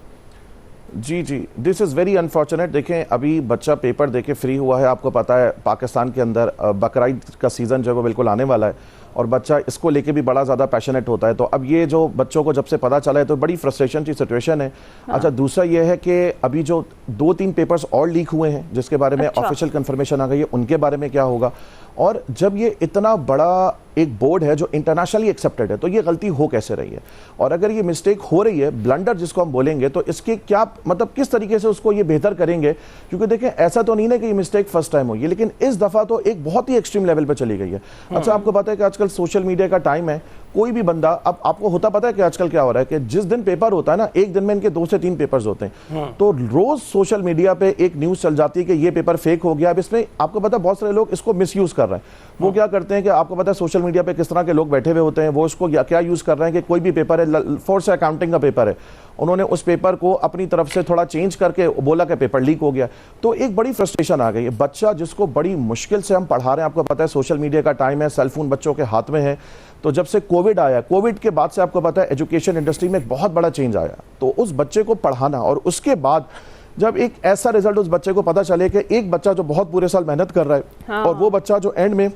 जी, दिस इज़ वेरी अनफॉर्चुनेट। देखें, अभी बच्चा पेपर देके फ्री हुआ है, आपको पता है पाकिस्तान के अंदर बकरीद का सीज़न जो है वो बिल्कुल आने वाला है और बच्चा इसको लेके भी बड़ा ज़्यादा पैशनेट होता है। तो अब ये जो बच्चों को जब से पता चला है तो बड़ी फ्रस्ट्रेशन की सिचुएशन है। हाँ। अच्छा, दूसरा ये है कि अभी जो 2-3 पेपर्स और लीक हुए हैं जिसके बारे में ऑफिशियल कंफर्मेशन आ गई है, उनके बारे में क्या होगा। और जब ये इतना बड़ा एक बोर्ड है जो इंटरनेशनली एक्सेप्टेड है, तो ये गलती हो कैसे रही है, और अगर ये मिस्टेक हो रही है, ब्लंडर जिसको हम बोलेंगे, तो इसके क्या मतलब किस तरीके से उसको ये बेहतर करेंगे। क्योंकि देखें, ऐसा तो नहीं है कि ये मिस्टेक फर्स्ट टाइम हुई है, लेकिन इस दफ़ा तो एक बहुत ही एक्सट्रीम लेवल पर चली गई है। अच्छा, आपको पता है कि आजकल सोशल मीडिया का टाइम है, कोई भी बंदा, अब आपको होता पता है कि आजकल क्या हो रहा है कि जिस दिन पेपर होता है ना, एक दिन में इनके 2 से 3 पेपर्स होते हैं। तो रोज सोशल मीडिया पे एक न्यूज़ चल जाती है कि ये पेपर फेक हो गया। अब इसमें आपको पता है बहुत सारे लोग इसको मिसयूज कर रहे हैं। वो क्या करते हैं कि आपको पता है सोशल मीडिया पे किस तरह के लोग बैठे हुए होते हैं, वो इसको क्या यूज कर रहे हैं कि कोई भी पेपर है, फोर्स अकाउंटिंग का पेपर है, उन्होंने उस पेपर को अपनी तरफ से थोड़ा चेंज करके बोला कि पेपर लीक हो गया। तो एक बड़ी फ्रस्ट्रेशन आ गई है। बच्चा जिसको बड़ी मुश्किल से हम पढ़ा रहे हैं, आपको पता है सोशल मीडिया का टाइम है, सेलफोन बच्चों के हाथ में है। तो जब से कोविड आया, कोविड के बाद से आपको पता है एजुकेशन इंडस्ट्री में एक बहुत बड़ा चेंज आया। तो उस बच्चे को पढ़ाना, और उसके बाद जब एक ऐसा रिजल्ट उस बच्चे को पता चले कि एक बच्चा जो बहुत पूरे साल मेहनत कर रहा है, हाँ, और वो बच्चा जो एंड में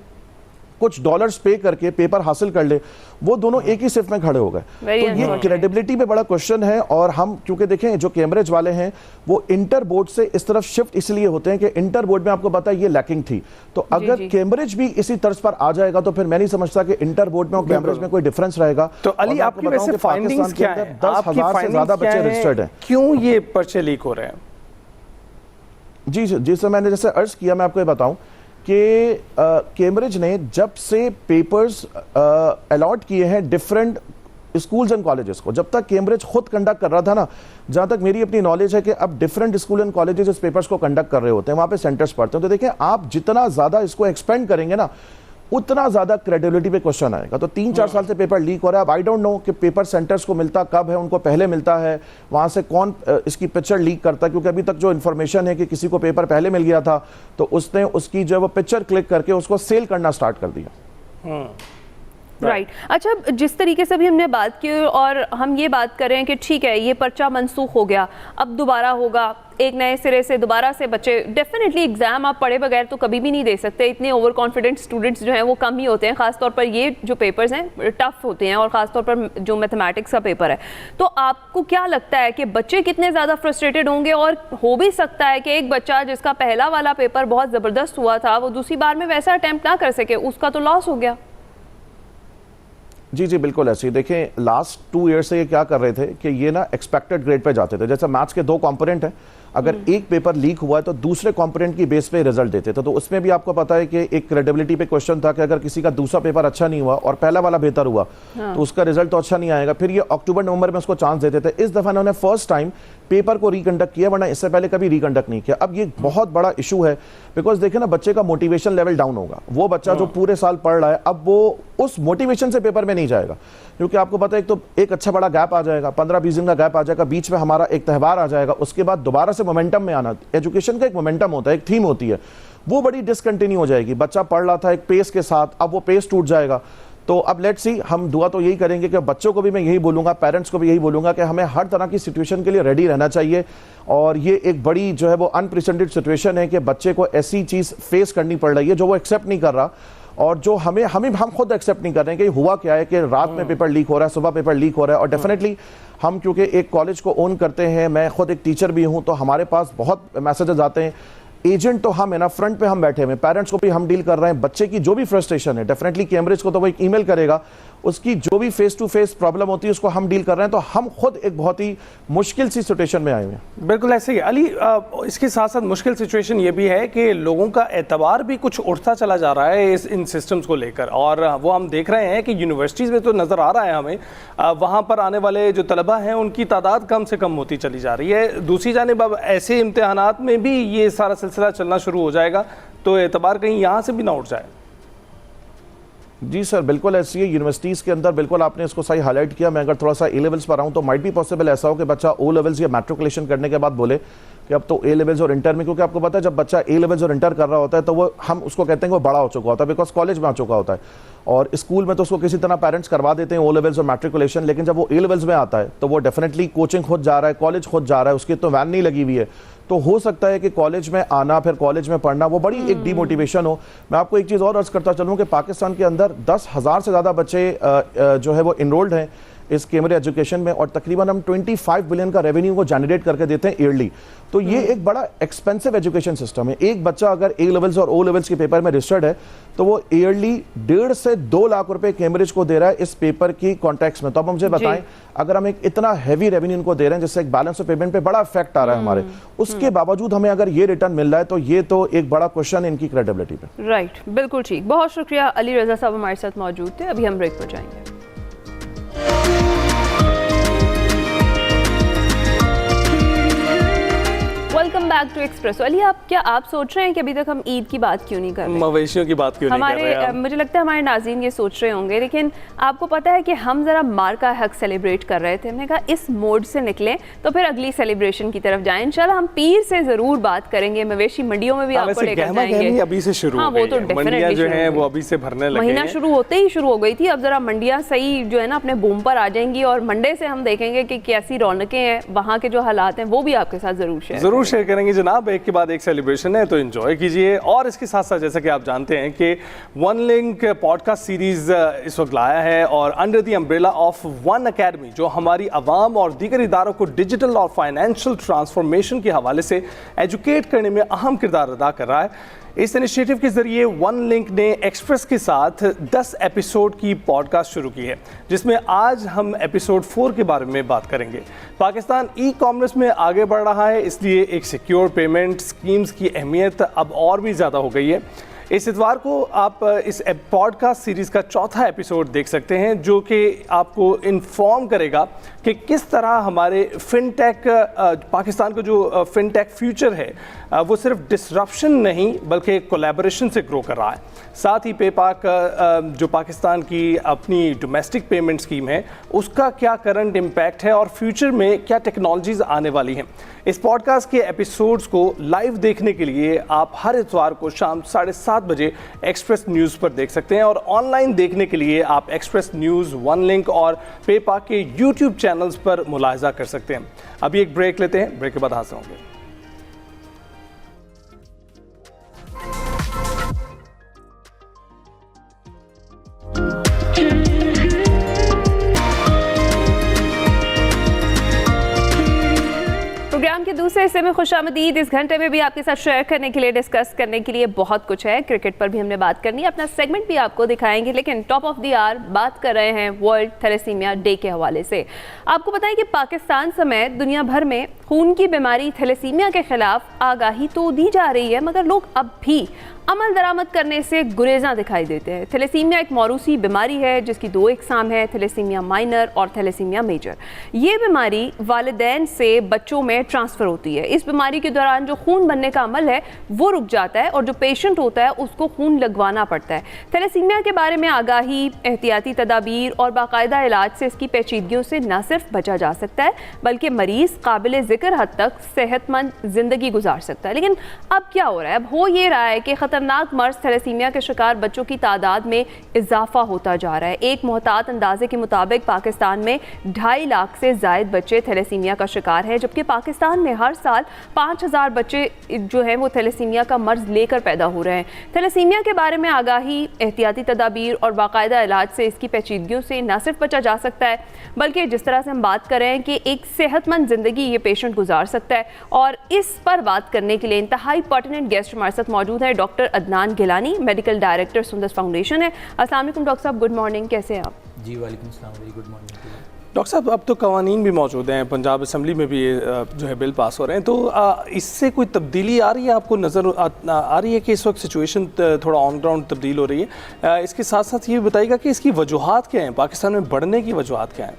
कुछ डॉलर्स पे करके पेपर हासिल कर ले, वो दोनों एक ही शिफ्ट में खड़े हो गए। तो ये क्रेडिबिलिटी पे बड़ा क्वेश्चन है। और हम क्योंकि देखें, जो कैम्ब्रिज वाले हैं वो इंटर बोर्ड से इस तरफ शिफ्ट इसलिए होते हैं कि इंटर बोर्ड में आपको पता है ये लैकिंग थी। तो अगर कैम्ब्रिज भी इसी तर्ज पर आ जाएगा तो फिर मैं नहीं समझता कि इंटर बोर्ड में और कैम्ब्रिज में कोई डिफरेंस रहेगा। तो अली, आपकी वैसे फाइंडिंग्स क्या है? 10,000 से ज्यादा बच्चे रजिस्टर्ड हैं। क्यों ये पर्चे लीक हो रहे हैं? जी सर, मैंने जैसे अर्ज किया, मैं आपको ये बताऊं कि कैम्ब्रिज ने जब से पेपर्स अलॉट किए हैं डिफरेंट स्कूल्स एंड कॉलेजेस को, जब तक कैम्ब्रिज खुद कंडक्ट कर रहा था ना, जहां तक मेरी अपनी नॉलेज है कि अब डिफरेंट स्कूल एंड कॉलेजेस इस पेपर्स को कंडक्ट कर रहे होते हैं, वहां पे सेंटर्स पड़ते हैं। तो देखिए, आप जितना ज्यादा इसको एक्सपेंड करेंगे ना, उतना ज्यादा क्रेडिबिलिटी पे क्वेश्चन आएगा। तो 3-4 साल से पेपर लीक हो रहा है। अब आई डोंट नो कि पेपर सेंटर्स को मिलता कब है, उनको पहले मिलता है, वहां से कौन इसकी पिक्चर लीक करता है, क्योंकि अभी तक जो इन्फॉर्मेशन है कि किसी को पेपर पहले मिल गया था तो उसने उसकी जो वो पिक्चर क्लिक करके उसको सेल करना स्टार्ट कर दिया। राइट। अच्छा, जिस तरीके से भी हमने बात की और हम ये बात कर रहे हैं कि ठीक है ये पर्चा मनसूख हो गया, अब दोबारा होगा, एक नए सिरे से दोबारा से बच्चे, डेफिनेटली एग्जाम आप पढ़े बगैर तो कभी भी नहीं दे सकते। इतने ओवर कॉन्फिडेंट स्टूडेंट्स जो हैं वो कम ही होते हैं, खासतौर पर ये जो पेपर्स हैं टफ होते हैं, और ख़ासतौर पर जो मैथमेटिक्स का पेपर है। तो आपको क्या लगता है कि बच्चे कितने ज़्यादा फ्रस्ट्रेटेड होंगे? और हो भी सकता है कि एक बच्चा जिसका पहला वाला पेपर बहुत ज़बरदस्त हुआ था, वो दूसरी बार में वैसा अटैम्प्ट ना कर सके, उसका तो लॉस हो गया। जी बिल्कुल ऐसे ही। देखें, लास्ट 2 ईयर से ये क्या कर रहे थे कि ये ना एक्सपेक्टेड ग्रेड पे जाते थे। जैसे मैथ्स के 2 कंपोनेंट हैं, अगर एक पेपर लीक हुआ है तो दूसरे कंपोनेंट की बेस पे रिजल्ट देते थे। तो उसमें भी आपको पता है कि एक क्रेडिबिलिटी पे क्वेश्चन था कि अगर किसी का दूसरा पेपर अच्छा नहीं हुआ और पहला वाला बेहतर हुआ, हाँ, तो उसका रिजल्ट तो अच्छा नहीं आएगा। फिर ये अक्टूबर-नवंबर में उसको चांस देते थे। इस दफा इन्होंने फर्स्ट टाइम पेपर को रिकंडक्ट किया, वरना इससे पहले कभी रिकंडक्ट नहीं किया। अब ये बहुत बड़ा इशू है, बिकॉज देखिए ना, बच्चे का मोटिवेशन लेवल डाउन होगा। वो बच्चा जो पूरे साल पढ़ रहा है, अब वो उस मोटिवेशन से पेपर में नहीं जाएगा, क्योंकि आपको पता है एक तो एक अच्छा बड़ा गैप आ जाएगा, 15-20 दिन का गैप आ जाएगा, बीच में हमारा एक त्यौहार आ जाएगा, उसके बाद दोबारा से मोमेंटम में आना। एजुकेशन का एक मोमेंटम होता है, एक थीम होती है, वो बड़ी डिसकंटिन्यू हो जाएगी। बच्चा पढ़ रहा था एक पेस के साथ, अब वो पेस टूट जाएगा। तो अब लेट्स सी, हम दुआ तो यही करेंगे कि बच्चों को भी मैं यही बोलूँगा, पेरेंट्स को भी यही बोलूँगा कि हमें हर तरह की सिचुएशन के लिए रेडी रहना चाहिए। और ये एक बड़ी जो है वो अनप्रेसिडेंटेड सिचुएशन है कि बच्चे को ऐसी चीज़ फेस करनी पड़ रही है जो वो एक्सेप्ट नहीं कर रहा, और जो हम खुद एक्सेप्ट नहीं कर रहे हैं कि हुआ क्या है कि रात में पेपर लीक हो रहा है, सुबह पेपर लीक हो रहा है। और डेफिनेटली हम क्योंकि एक कॉलेज को ओन करते हैं, मैं खुद एक टीचर भी हूं, तो हमारे पास बहुत मैसेजेस आते हैं। एजेंट तो हम है ना, फ्रंट पे हम बैठे हुए, पेरेंट्स को भी हम डील कर रहे हैं। बच्चे की जो भी फ्रस्ट्रेशन है, डेफिनेटली कैम्ब्रिज को तो वो एक ईमेल करेगा, उसकी जो भी फेस टू फेस प्रॉब्लम होती है उसको हम डील कर रहे हैं। तो हम खुद एक बहुत ही मुश्किल सी सिचुएशन में आए हुए हैं। बिल्कुल ऐसे ही अली, इसके साथ साथ मुश्किल सिचुएशन ये भी है कि लोगों का एतबार भी कुछ उठता चला जा रहा है इन सिस्टम्स को लेकर, और वो हम देख रहे हैं कि यूनिवर्सिटीज़ में तो नज़र आ रहा है हमें, वहाँ पर आने वाले जो तलबा हैं उनकी तादाद कम से कम होती चली जा रही है। दूसरी जानिब अब ऐसे इम्तिहानात में भी ये सारा सिलसिला चलना शुरू हो जाएगा, तो एतबार कहीं यहाँ से भी ना उठ जाए। जी सर, बिल्कुल ऐसी है। यूनिवर्सिटीज़ के अंदर बिल्कुल आपने इसको सही हाईलाइट किया। मैं अगर थोड़ा सा ए लेवल्स पर आऊँ तो माइट भी पॉसिबल ऐसा हो कि बच्चा ओ लेवल्स या मैट्रिकुलेशन करने के बाद बोले कि अब तो ए लेवल्स और इंटर में, क्योंकि आपको पता है जब बच्चा ए लेवल्स और इंटर कर रहा होता है तो वो हम उसको कहते हैं वो बड़ा हो चुका होता है, बिकॉज कॉलेज में आ चुका होता है। और स्कूल में तो उसको किसी तरह पेरेंट्स करवा देते हैं ओ लेवल्स और मैट्रिकुलेशन, लेकिन जब वो ए लेवल्स में आता है तो वो डेफिनेटली कोचिंग खुद जा रहा है, कॉलेज खुद जा रहा है, उसकी तो वैन नहीं लगी हुई है। तो हो सकता है कि कॉलेज में आना, फिर कॉलेज में पढ़ना, वो बड़ी एक डिमोटिवेशन हो। मैं आपको एक चीज़ और अर्ज करता चलूँ कि पाकिस्तान के अंदर 10,000 से ज़्यादा बच्चे जो है वो इनरोल्ड हैं इस कैम्ब्रिज एजुकेशन में, और तकरीबन हम 25 बिलियन का रेवेन्यू को जनरेट करके देते हैं ईयरली। तो ये एक बड़ा एक्सपेंसिव एजुकेशन सिस्टम है। एक बच्चा अगर ए लेवल्स और ओ लेवल्स के पेपर में रजिस्टर्ड है तो वो ईयरली 1.5 से 2 लाख रुपए कैम्ब्रिज को दे रहा है इस पेपर की कॉन्टेक्स्ट में। तो अब मुझे बताएं, अगर हम एक इतना हैवी रेवेन्यू इनको दे रहे हैं जिससे एक बैलेंस ऑफ पेमेंट पे बड़ा इफेक्ट आ रहा है हमारे, उसके बावजूद हमें अगर ये रिटर्न मिल रहा है तो ये तो एक बड़ा क्वेश्चन है इनकी क्रेडिबिलिटी पे। राइट, बिल्कुल ठीक। बहुत शुक्रिया अली रजा साहब हमारे साथ मौजूद थे। अभी हम ब्रेक पर जाएंगे। Welcome back to Express. Ali, आप सोच रहे हैं कि अभी तक हम ईद की बात क्यों नहीं कर रहे, मवेशियों की बात क्यों नहीं कर रहे? मुझे लगता है हमारे नाज़रीन ये सोच रहे होंगे, लेकिन आपको पता है कि हम जरा मार का हक सेलिब्रेट कर रहे थे। हमने कहा इस मोड से निकलें तो फिर अगली सेलिब्रेशन की तरफ जाएं। इंशाल्लाह हम पीर से जरूर बात करेंगे, मवेशी मंडियों में भी आपको लेकर जाएंगे। अभी से शुरू हो गई है, मंडियां जो हैं वो अभी से भरने लगे हैं। महीना शुरू होते ही शुरू हो गई थी। अब जरा मंडियां सही जो है ना अपने बूम पर आ जाएंगी, और मंडे से हम देखेंगे कि कैसी रौनकें हैं, वहाँ के जो हालात हैं वो भी आपके साथ जरूर शेयर करेंगे जनाब। एक के बाद एक सेलिब्रेशन है तो एंजॉय कीजिए। और इसके साथ साथ जैसा कि आप जानते हैं कि वन लिंक पॉडकास्ट सीरीज इस वक्त लाया है, और under the umbrella of one academy, जो हमारी आवाम और दीगर इदारों को डिजिटल और फाइनेंशियल ट्रांसफॉर्मेशन के हवाले से एजुकेट करने में अहम किरदार अदा कर रहा है। इस इनिशिएटिव के जरिए वन लिंक ने एक्सप्रेस के साथ 10 एपिसोड की पॉडकास्ट शुरू की है, जिसमें आज हम एपिसोड 4 के बारे में बात करेंगे। पाकिस्तान ई कॉमर्स में आगे बढ़ रहा है, इसलिए एक सिक्योर पेमेंट स्कीम्स की अहमियत अब और भी ज़्यादा हो गई है। इस इतवार को आप इस पॉडकास्ट सीरीज़ का चौथा एपिसोड देख सकते हैं, जो कि आपको इन्फॉर्म करेगा कि किस तरह हमारे फिनटेक, पाकिस्तान का जो फिनटेक फ्यूचर है वो सिर्फ डिसरप्शन नहीं बल्कि कोलैबोरेशन से ग्रो कर रहा है। साथ ही पेपाक जो पाकिस्तान की अपनी डोमेस्टिक पेमेंट स्कीम है उसका क्या करंट इम्पैक्ट है और फ्यूचर में क्या टेक्नोलॉजीज़ आने वाली हैं। इस पॉडकास्ट के एपिसोड्स को लाइव देखने के लिए आप हर इतवार को शाम 7:30 बजे एक्सप्रेस न्यूज़ पर देख सकते हैं, और ऑनलाइन देखने के लिए आप एक्सप्रेस न्यूज़, वन लिंक और पेपाक के यूट्यूब चैनल्स पर मुलाहिजा कर सकते हैं। अभी एक ब्रेक लेते हैं, ब्रेक के बाद हाजिर होंगे। प्रोग्राम के दूसरे हिस्से में खुशामदीद। इस घंटे में भी आपके साथ शेयर करने के लिए, डिस्कस करने के लिए बहुत कुछ है। क्रिकेट पर भी हमने बात करनी है, अपना सेगमेंट भी आपको दिखाएंगे, लेकिन टॉप ऑफ द आवर बात कर रहे हैं वर्ल्ड थैलेसीमिया डे के हवाले से। आपको बताएं कि पाकिस्तान समेत दुनिया भर में खून की बीमारी थैलेसीमिया के खिलाफ आगाही तो दी जा रही है, मगर लोग अब भी अमल दरामद करने से गुरेजा दिखाई देते हैं। थैलेसीमिया एक मौरूसी बीमारी है जिसकी 2 अक़साम है, थैलेसीमिया माइनर और थैलेसीमिया मेजर। ये बीमारी वालिदैन से बच्चों में ट्रांसफ़र होती है। इस बीमारी के दौरान जो खून बनने का अमल है वो रुक जाता है, और जो पेशेंट होता है उसको खून लगवाना पड़ता है। थैलेसीमिया के बारे में आगाही, एहतियाती तदाबीर और बाकायदा इलाज से इसकी पेचीदगियों से न सिर्फ बचा जा सकता है, बल्कि मरीज़ काबिल बेजिक्र हद तक सेहतमंद ज़िंदगी गुजार सकता है। लेकिन अब क्या हो रहा है? अब हो ये रहा है कि ख़तरनाक मर्ज़ थैलेसीमिया के शिकार बच्चों की तादाद में इजाफा होता जा रहा है। एक मोहतात अंदाजे के मुताबिक पाकिस्तान में 2.5 लाख से ज़ायद बच्चे थैलेसीमिया का शिकार हैं, जबकि पाकिस्तान में हर साल 5000 बच्चे जो हैं वो थैलेसीमिया का मर्ज़ लेकर पैदा हो रहे हैं। थैलेसीमिया के बारे में आगाही, एहतियाती तदाबीर और बाकायदा इलाज से इसकी पेचीदगियों से न सिर्फ बचा जा सकता है, बल्कि जिस तरह से हम बात कर रहे हैं कि एक सेहतमंद ज़िंदगी ये पेशेंट गुजार सकता है। और इस पर बात करने के लिए इंतहाई पर्टिनेंट गेस्ट हमारे साथ मौजूद हैं। Doctor Adnan Gilani, medical director Sundas Foundation है। अस्सलाम वालेकुम डॉक्टर साहब, गुड मॉर्निंग, कैसे हैं आप? जी वालेकुम सलाम, वेरी गुड मॉर्निंग। डॉक्टर साहब, अब तो कवानीन भी मौजूद हैं, पंजाब असम्बली में भी जो है बिल पास हो रहे हैं, तो इससे कोई तब्दीली आ रही है, आपको नज़र आ रही है कि इस वक्त सिचुएशन थोड़ा ऑन ग्राउंड तब्दील हो रही है? इसके साथ साथ ये बताइएगा कि इसकी वजूहात क्या हैं, पाकिस्तान में बढ़ने की वजूहात क्या हैं?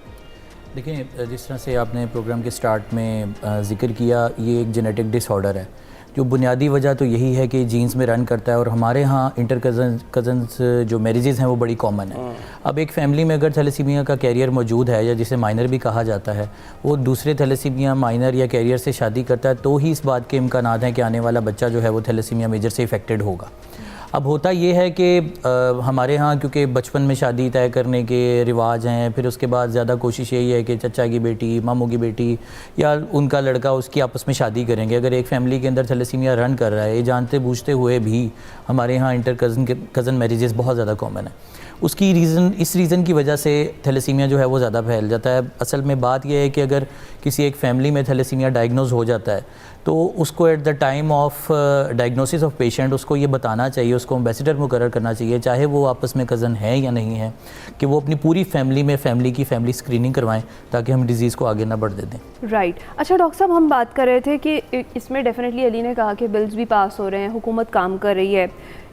देखिए, जिस तरह से आपने प्रोग्राम के स्टार्ट में जिक्र किया, ये एक जेनेटिक डिसऑर्डर है। जो बुनियादी वजह तो यही है कि जीन्स में रन करता है, और हमारे यहाँ इंटर कज़न्स जो मैरिजेज़ हैं वो बड़ी कॉमन है। अब एक फ़ैमिली में अगर थैलेसीमिया का कैरियर मौजूद है, या जिसे माइनर भी कहा जाता है, वो दूसरे थैलेसीमिया माइनर या कैरियर से शादी करता है, तो ही इस बात के इम्कानात हैं कि आने वाला बच्चा जो है वो थैलेसीमिया मेजर से इफ़ेक्टेड होगा। अब होता ये है कि हमारे यहाँ क्योंकि बचपन में शादी तय करने के रिवाज हैं, फिर उसके बाद ज़्यादा कोशिश यही है कि चचा की बेटी, मामू की बेटी या उनका लड़का उसकी आपस में शादी करेंगे। अगर एक फ़ैमिली के अंदर थैलेसीमिया रन कर रहा है, ये जानते बूझते हुए भी हमारे यहाँ इंटर कज़न मैरिजेस बहुत ज़्यादा कॉमन है। उसकी इस रीज़न की वजह से थैलेसीमिया जो है वो ज़्यादा फैल जाता है। असल में बात यह है कि अगर किसी एक फ़ैमिली में थैलेसीमिया डायग्नोज हो जाता है, तो उसको at the time of diagnosis of patient उसको ये बताना चाहिए, उसको एम्बेसडर मुकर्रर करना चाहिए, चाहे वो आपस में कज़न है या नहीं है, कि वो अपनी पूरी फैमिली में फैमिली स्क्रीनिंग करवाएं, ताकि हम डिज़ीज़ को आगे ना बढ़ने दें। राइट। अच्छा डॉक्टर साहब, हम बात कर रहे थे कि इसमें डेफिनेटली अली ने कहा कि बिल्स भी पास हो रहे हैं, हुकूमत काम कर रही है।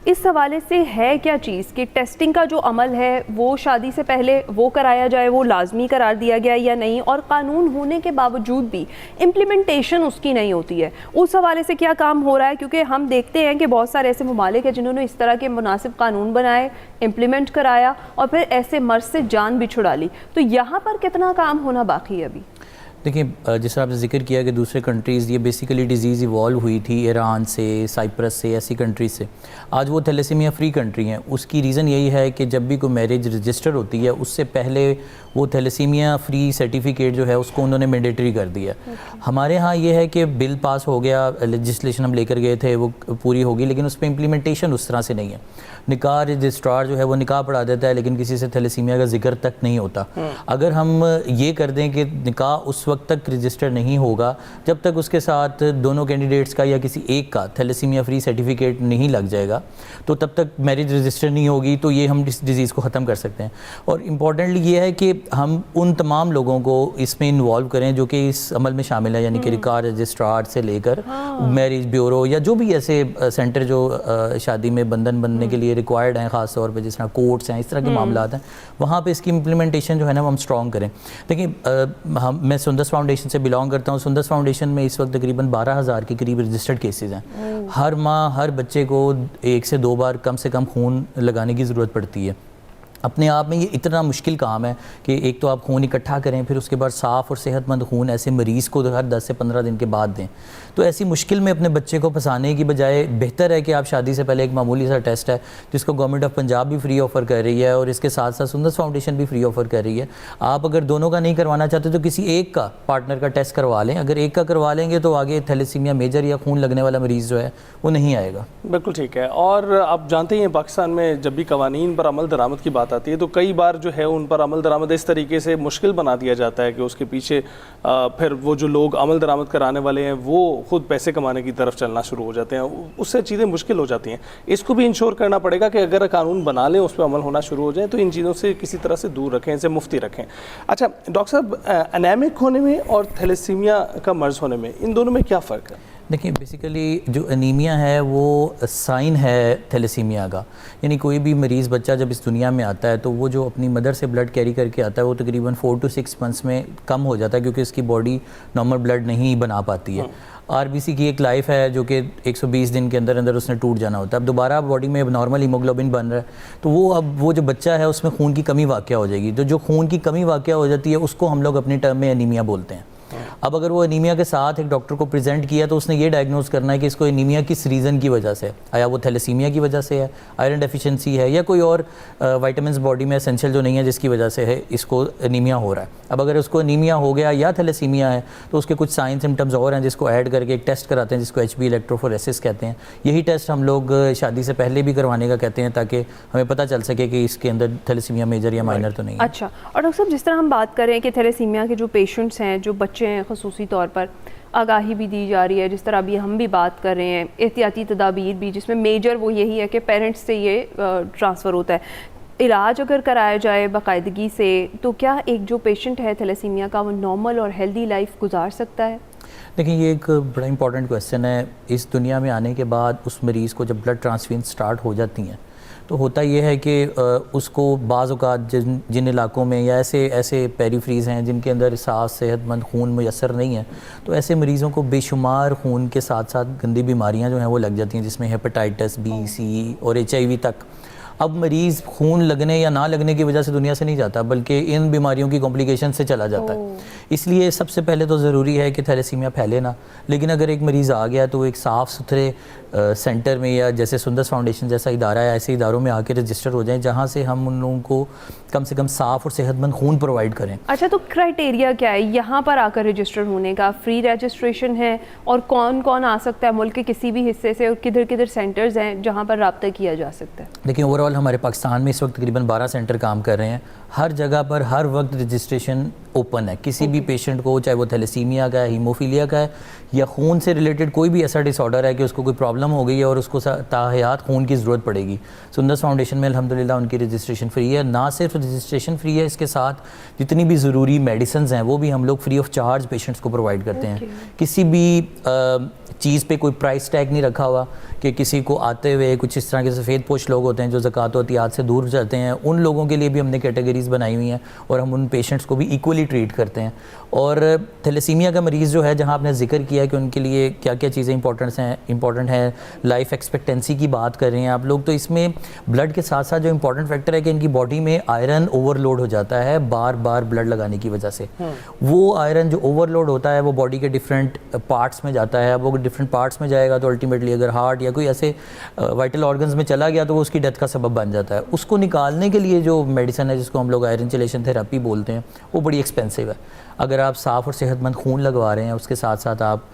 इस हवाले से है क्या चीज़ कि टेस्टिंग का जो अमल है वो शादी से पहले वो कराया जाए, वो लाजमी करार दिया गया या नहीं, और कानून होने के बावजूद भी इम्प्लीमेंटेशन उसकी नहीं होती है, उस हवाले से क्या काम हो रहा है? क्योंकि हम देखते हैं कि बहुत सारे ऐसे ममालिक हैं जिन्होंने इस तरह के मुनासिब कानून बनाए, इम्प्लीमेंट कराया और फिर ऐसे मर्ज से जान भी छुड़ा ली। तो यहाँ पर कितना काम होना बाकी है अभी? देखिए, जिस तरह आपने जिक्र किया कि दूसरे कंट्रीज़, ये बेसिकली डिज़ीज़ इवॉल्व हुई थी ईरान से, साइप्रस से, ऐसी कंट्रीज से। आज वो थैलेसीमिया फ्री कंट्री हैं। उसकी रीज़न यही है कि जब भी कोई मैरिज रजिस्टर होती है, उससे पहले वो थैलेसीमिया फ्री सर्टिफिकेट जो है उसको उन्होंने मैंडेटरी कर दिया। हमारे यहाँ ये है कि बिल पास हो गया, लेजिस्लेशन हम लेकर गए थे, वो पूरी होगी, लेकिन उस पर इम्प्लीमेंटेशन उस तरह से नहीं है। निकाह रजिस्ट्रार जो है वो निकाह पढ़ा देता है, लेकिन किसी से थैलेसीमिया का जिक्र तक नहीं होता। अगर हम ये कर दें कि निकाह उस वक्त तक रजिस्टर नहीं होगा जब तक उसके साथ दोनों कैंडिडेट्स का या किसी एक का थैलेसीमिया फ्री सर्टिफिकेट नहीं लग जाएगा, तो तब तक मैरिज रजिस्टर नहीं होगी, तो ये हम इस डिज़ीज़ को ख़त्म कर सकते हैं। और इम्पॉर्टेंटली ये है कि हम उन तमाम लोगों को इसमें इन्वॉल्व करें जो कि इस अमल में शामिल है, यानी कि रिकाह रजिस्ट्रार से लेकर मैरिज ब्यूरो या जो भी ऐसे सेंटर जो शादी में बंधन बनने के लिए रिक्वायर्ड हैं, ख़ास तौर पे जिस तरह कोर्ट्स हैं, इस तरह के मामलात हैं, वहाँ पे इसकी इम्प्लीमेंटेशन जो है ना वो हम स्ट्रॉन्ग करें। देखिए, मैं सुंदस फाउंडेशन से बिलोंग करता हूँ। सुंदस फाउंडेशन में इस वक्त तकरीबन 12,000 के करीब रजिस्टर्ड केसेस हैं। हर माह हर बच्चे को 1 से 2 बार कम से कम खून लगाने की ज़रूरत पड़ती है। अपने आप में ये इतना मुश्किल काम है कि एक तो आप खून इकट्ठा करें, फिर उसके बाद साफ़ और सेहतमंद खून ऐसे मरीज़ को हर 10 से 15 दिन के बाद दें। तो ऐसी मुश्किल में अपने बच्चे को फंसाने की बजाय बेहतर है कि आप शादी से पहले एक मामूली सा टेस्ट है जिसको गवर्नमेंट ऑफ पंजाब भी फ्री ऑफ़र कर रही है, और इसके साथ साथ सुंदस फाउंडेशन भी फ्री ऑफ़र कर रही है। आप अगर दोनों का नहीं करवाना चाहते तो किसी एक का पार्टनर का टेस्ट करवा लें। अगर एक का करवा लेंगे तो आगे थैलेसीमिया मेजर या खून लगने वाला मरीज़ जो है वो नहीं आएगा। बिल्कुल ठीक है। और आप जानते ही हैं, पाकिस्तान में जब भी कवानीन पर अमल दरामद की बात आती है तो कई बार जो है उन पर अमल दरामद इस तरीके से मुश्किल बना दिया जाता है कि उसके पीछे फिर वो जो लोग अमल दरामद कराने वाले हैं वो खुद पैसे कमाने की तरफ चलना शुरू हो जाते हैं, उससे चीज़ें मुश्किल हो जाती हैं। इसको भी इंश्योर करना पड़ेगा कि अगर कानून बना लें, उस पर अमल होना शुरू हो जाए, तो इन चीज़ों से किसी तरह से दूर रखें, इसे मुफ्ती रखें। अच्छा डॉक्टर साहब, एनेमिक होने में और थैलेसीमिया का मर्ज़ होने में, इन दोनों में क्या फ़र्क है? देखिए, बेसिकली जो एनीमिया है वो साइन है थैलेसीमिया का। यानी कोई भी मरीज़ बच्चा जब इस दुनिया में आता है तो वो जो अपनी मदर से ब्लड कैरी करके आता है वो तकरीबन 4 to 6 मंथ्स में कम हो जाता है, क्योंकि उसकी बॉडी नॉर्मल ब्लड नहीं बना पाती है। आरबीसी की एक लाइफ है जो कि 120 दिन के अंदर अंदर उसने टूट जाना होता है। अब दोबारा बॉडी में नॉर्मल हीमोग्लोबिन बन रहा है, तो वो अब वो जो बच्चा है उसमें खून की कमी वाक़या हो जाएगी। तो जो खून की कमी वाक़या हो जाती है उसको हम लोग अपनी टर्म में एनीमिया बोलते हैं। अब अगर वो एनीमिया के साथ एक डॉक्टर को प्रेजेंट किया तो उसने ये डायग्नोज करना है कि इसको एनीमिया किस रीज़न की वजह से है, आया वो थैलेसीमिया की वजह से है, आयरन डेफिशिएंसी है, या कोई और विटामिन्स बॉडी में एसेंशियल जो नहीं है जिसकी वजह से है इसको एनीमिया हो रहा है। अब अगर उसको एनीमिया हो गया या थैलेसीमिया है तो उसके कुछ साइन सिम्टम्स और हैं जिसको ऐड करके एक टेस्ट कराते हैं जिसको HB इलेक्ट्रोफोरेसिस कहते हैं। यही टेस्ट हम लोग शादी से पहले भी करवाने का कहते हैं ताकि हमें पता चल सके कि इसके अंदर थैलेसीमिया मेजर या माइनर तो नहीं है। अच्छा, और डॉक्टर साहब जिस तरह हम बात करें कि थैलेसीमिया के जो पेशेंट्स हैं, जो बच्चे हैं, ख़ुसूसी तौर पर आगाही भी दी जा रही है, जिस तरह अभी हम भी बात कर रहे हैं, एहतियाती तदाबीर भी, जिसमें मेजर वो यही है कि पेरेंट्स से ये ट्रांसफ़र होता है। इलाज अगर कराया जाए बाकायदगी से तो क्या एक जो पेशेंट है थैलेसीमिया का वो नॉर्मल और हेल्दी लाइफ गुजार सकता है? देखिए, ये एक बड़ा इंपॉर्टेंट क्वेश्चन है। इस दुनिया में आने के बाद उस मरीज़ को जब ब्लड ट्रांसफ्यूजन स्टार्ट हो जाती हैं तो होता ये है कि उसको बाज़ औक़ात जिन इलाकों में या ऐसे पेरीफ्रीज़ हैं जिनके अंदर साफ़ सेहतमंद खून मुयसर नहीं है, तो ऐसे मरीज़ों को बेशुमार खून के साथ साथ गंदी बीमारियां जो हैं वो लग जाती हैं, जिसमें हेपेटाइटिस B, C और HIV तक। अब मरीज़ खून लगने या ना लगने की वजह से दुनिया से नहीं जाता बल्कि इन बीमारियों की कॉम्प्लिकेशन से चला जाता है। इसलिए सबसे पहले तो ज़रूरी है कि थैलेसीमिया फैले ना, लेकिन अगर एक मरीज़ आ गया तो एक साफ़ सुथरे सेंटर में या जैसे सुंदस फाउंडेशन जैसा इदारा है ऐसे इदारों में आके रजिस्टर हो जाएं जहाँ से हम उन लोगों को कम से कम साफ़ और सेहतमंद खून प्रोवाइड करें। अच्छा, तो क्राइटेरिया क्या है यहाँ पर आकर रजिस्टर होने का? फ्री रजिस्ट्रेशन है और कौन कौन आ सकता है मुल्क के किसी भी हिस्से से, और किधर किधर सेंटर्स हैं जहाँ पर रब्ता किया जा सकता है? देखिए, ओवरऑल हमारे पाकिस्तान में इस वक्त तकरीबन 12 सेंटर काम कर रहे हैं। हर जगह पर हर वक्त रजिस्ट्रेशन ओपन है। किसी भी पेशेंट को, चाहे वो थैलेसीमिया का है, हीमोफीलिया का है या खून से रिलेटेड कोई भी ऐसा डिसऑर्डर है कि उसको कोई प्रॉब्लम हो गई है और उसको ताहयात खून की ज़रूरत पड़ेगी, सुंदस फाउंडेशन में अल्हम्दुलिल्लाह उनकी रजिस्ट्रेशन फ्री है। ना सिर्फ रजिस्ट्रेशन फ्री है, इसके साथ जितनी भी ज़रूरी मेडिसिन हैं वो भी हम लोग फ्री ऑफ चार्ज पेशेंट्स को प्रोवाइड करते हैं। किसी भी चीज़ पे कोई प्राइस टैग नहीं रखा हुआ कि किसी को आते हुए कुछ इस तरह के सफ़ेद पोश लोग होते हैं जो ज़कात व एहतियात से दूर जाते हैं, उन लोगों के लिए भी हमने कैटेगरीज़ बनाई हुई हैं और हम उन पेशेंट्स को भी इक्वली ट्रीट करते हैं। और थैलेसीमिया का मरीज़ जो है, जहाँ आपने जिक्र किया कि उनके लिए क्या क्या चीज़ें इंपॉर्टेंट हैं, लाइफ एक्सपेक्टेंसी की बात कर रहे हैं आप लोग, तो इसमें ब्लड के साथ साथ जो इंपॉर्टेंट फैक्टर है कि इनकी बॉडी में आयरन ओवरलोड हो जाता है बार बार ब्लड लगाने की वजह से। वो आयरन जो ओवरलोड होता है वो बॉडी के डिफरेंट पार्ट्स में जाता है। अब वो डिफरेंट पार्ट्स में जाएगा तो अल्टीमेटली अगर हार्ट या कोई ऐसे वाइटल ऑर्गन्स में चला गया तो वो उसकी डेथ का सबब बन जाता है। उसको निकालने के लिए जो मेडिसिन है जिसको हम लोग आयरन चेलेशन थेरेपी बोलते हैं वो बड़ी एक्सपेंसिव है। अगर आप साफ़ और सेहतमंद खून लगवा रहे हैं उसके साथ साथ आप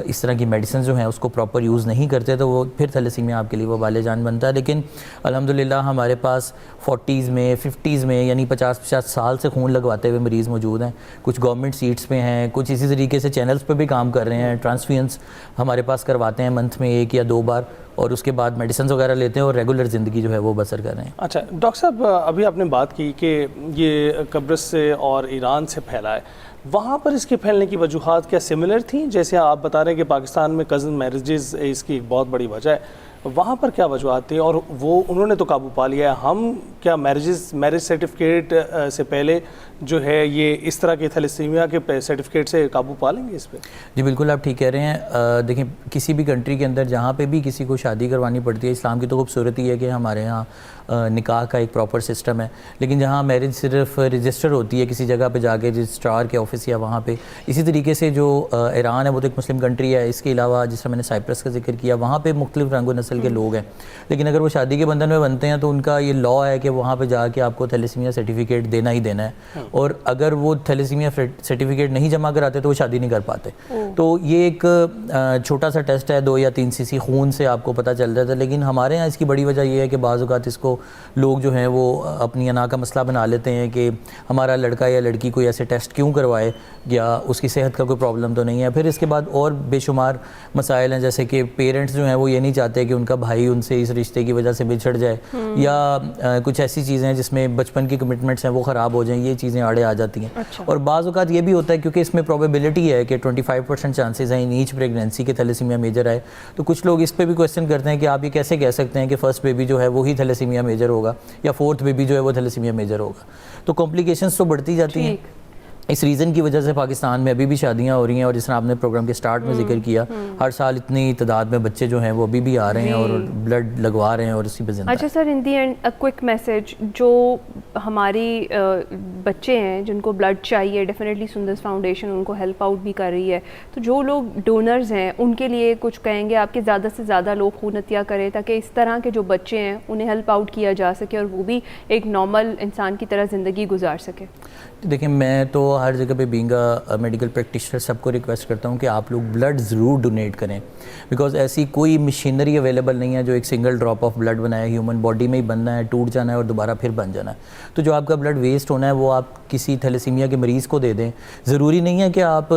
इस तरह की मेडिसिन जो हैं उसको प्रॉपर यूज़ नहीं करते तो वो फिर थैलेसीमिया आपके लिए वबाल जान बनता है। लेकिन अल्हम्दुलिल्लाह हमारे पास 40s में 50s में यानी 50 साल से खून लगवाते हुए मरीज़ मौजूद हैं। कुछ गवर्नमेंट सीट्स पे हैं, कुछ इसी तरीके से चैनल्स पे भी काम कर रहे हैं। ट्रांसफ्यूजन्स हमारे पास करवाते हैं मंथ में 1 या 2 बार और उसके बाद मेडिसिन वगैरह लेते हैं और रेगुलर ज़िंदगी जो है वो बसर कर रहे हैं। अच्छा डॉक्टर साहब, अभी आपने बात की कि ये कब्रिस से और ईरान से फैला है, वहाँ पर इसके फैलने की वजूहात क्या सिमिलर थी? जैसे आप बता रहे हैं कि पाकिस्तान में कज़न मैरिजेस इसकी एक बहुत बड़ी वजह है, वहाँ पर क्या वजूहात थी और वो उन्होंने तो काबू पा लिया है, हम क्या मैरिज सर्टिफिकेट से पहले जो है ये इस तरह के थैलेसीमिया के सर्टिफिकेट से काबू पा लेंगे इस पर? जी बिल्कुल, आप ठीक कह रहे हैं। देखिए, किसी भी कंट्री के अंदर जहाँ पे भी किसी को शादी करवानी पड़ती है, इस्लाम की तो खूबसूरती है कि हमारे यहाँ निकाह का एक प्रॉपर सिस्टम है, लेकिन जहाँ मैरिज सिर्फ रजिस्टर होती है किसी जगह पे जाके रजिस्ट्रार के ऑफिस या वहाँ पे, इसी तरीके से जो ईरान है वो तो एक मुस्लिम कंट्री है। इसके अलावा जिस तरह मैंने साइप्रस का जिक्र किया, वहाँ पे मुख्तलिफ रंग व नस्ल के लोग हैं, लेकिन अगर वो शादी के बंधन में बनते हैं तो उनका ये लॉ है कि वहाँ पर जाके आपको थैलेसीमिया सर्टिफिकेट देना ही देना है, और अगर वो थैलेसीमिया सर्टिफिकेट नहीं जमा कराते तो वो शादी नहीं कर पाते। तो ये एक छोटा सा टेस्ट है, 2 या 3 cc खून से आपको पता चल जाता है। लेकिन हमारे यहाँ इसकी बड़ी वजह ये है कि बाज़ औक़ात इसको लोग जो हैं वो अपनी अना का मसला बना लेते हैं कि हमारा लड़का या लड़की कोई ऐसे टेस्ट क्यों करवाए या उसकी सेहत का कोई प्रॉब्लम तो नहीं है। फिर इसके बाद और बेशुमार मसाइल हैं, जैसे कि पेरेंट्स जो हैं वो ये नहीं चाहते कि उनका भाई उनसे इस रिश्ते की वजह से बिछड़ जाए, या कुछ ऐसी चीज़ें हैं जिसमें बचपन की कमिटमेंट्स हैं वो ख़राब हो जाएँ, ये चीज़ें आड़े आ जाती हैं। अच्छा। और बाज़ औक़ात ये भी होता है क्योंकि इसमें प्रोबेबिलिटी है कि 25% चांसेस हैं इन ईच प्रेगनेंसी के थैलेसीमिया मेजर आए, तो कुछ लोग इस पर भी क्वेश्चन करते हैं कि आप ये कैसे कह सकते हैं कि फ़र्स्ट बेबी जो है वही थैलेसीमिया मेजर होगा या 4th बेबी जो है वो थैलेसीमिया मेजर होगा। तो कॉम्प्लिकेशंस तो बढ़ती जाती हैं। इस रीज़न की वजह से पाकिस्तान में अभी भी शादियां हो रही हैं, और जिस तरह आपने प्रोग्राम के स्टार्ट में जिक्र किया, हर साल इतनी तादाद में बच्चे जो हैं वो अभी भी आ रहे हैं और ब्लड लगवा रहे हैं और इसी पे जिंदा। अच्छा sir, in the and a quick message, जो हमारी बच्चे हैं जिनको ब्लड चाहिए, डेफिनेटली सुंदर फाउंडेशन उनको हेल्प आउट भी कर रही है, तो जो लोग डोनर्स हैं उनके लिए कुछ कहेंगे आपके? ज़्यादा से ज़्यादा लोग खून अतिया करें ताकि इस तरह के जो बच्चे हैं उन्हें हेल्प आउट किया जा सके और वो भी एक नॉर्मल इंसान की तरह ज़िंदगी गुजार सके। देखिए, मैं तो हर जगह पे बीइंग अ मेडिकल प्रैक्टिशनर सबको रिक्वेस्ट करता हूँ कि आप लोग ब्लड ज़रूर डोनेट करें, बिकॉज ऐसी कोई मशीनरी अवेलेबल नहीं है जो एक सिंगल ड्रॉप ऑफ ब्लड बनाए। ह्यूमन बॉडी में ही बनना है, टूट जाना है और दोबारा फिर बन जाना है। तो जो आपका ब्लड वेस्ट होना है वो आप किसी थैलेसीमिया के मरीज़ को दे दें। ज़रूरी नहीं है कि आप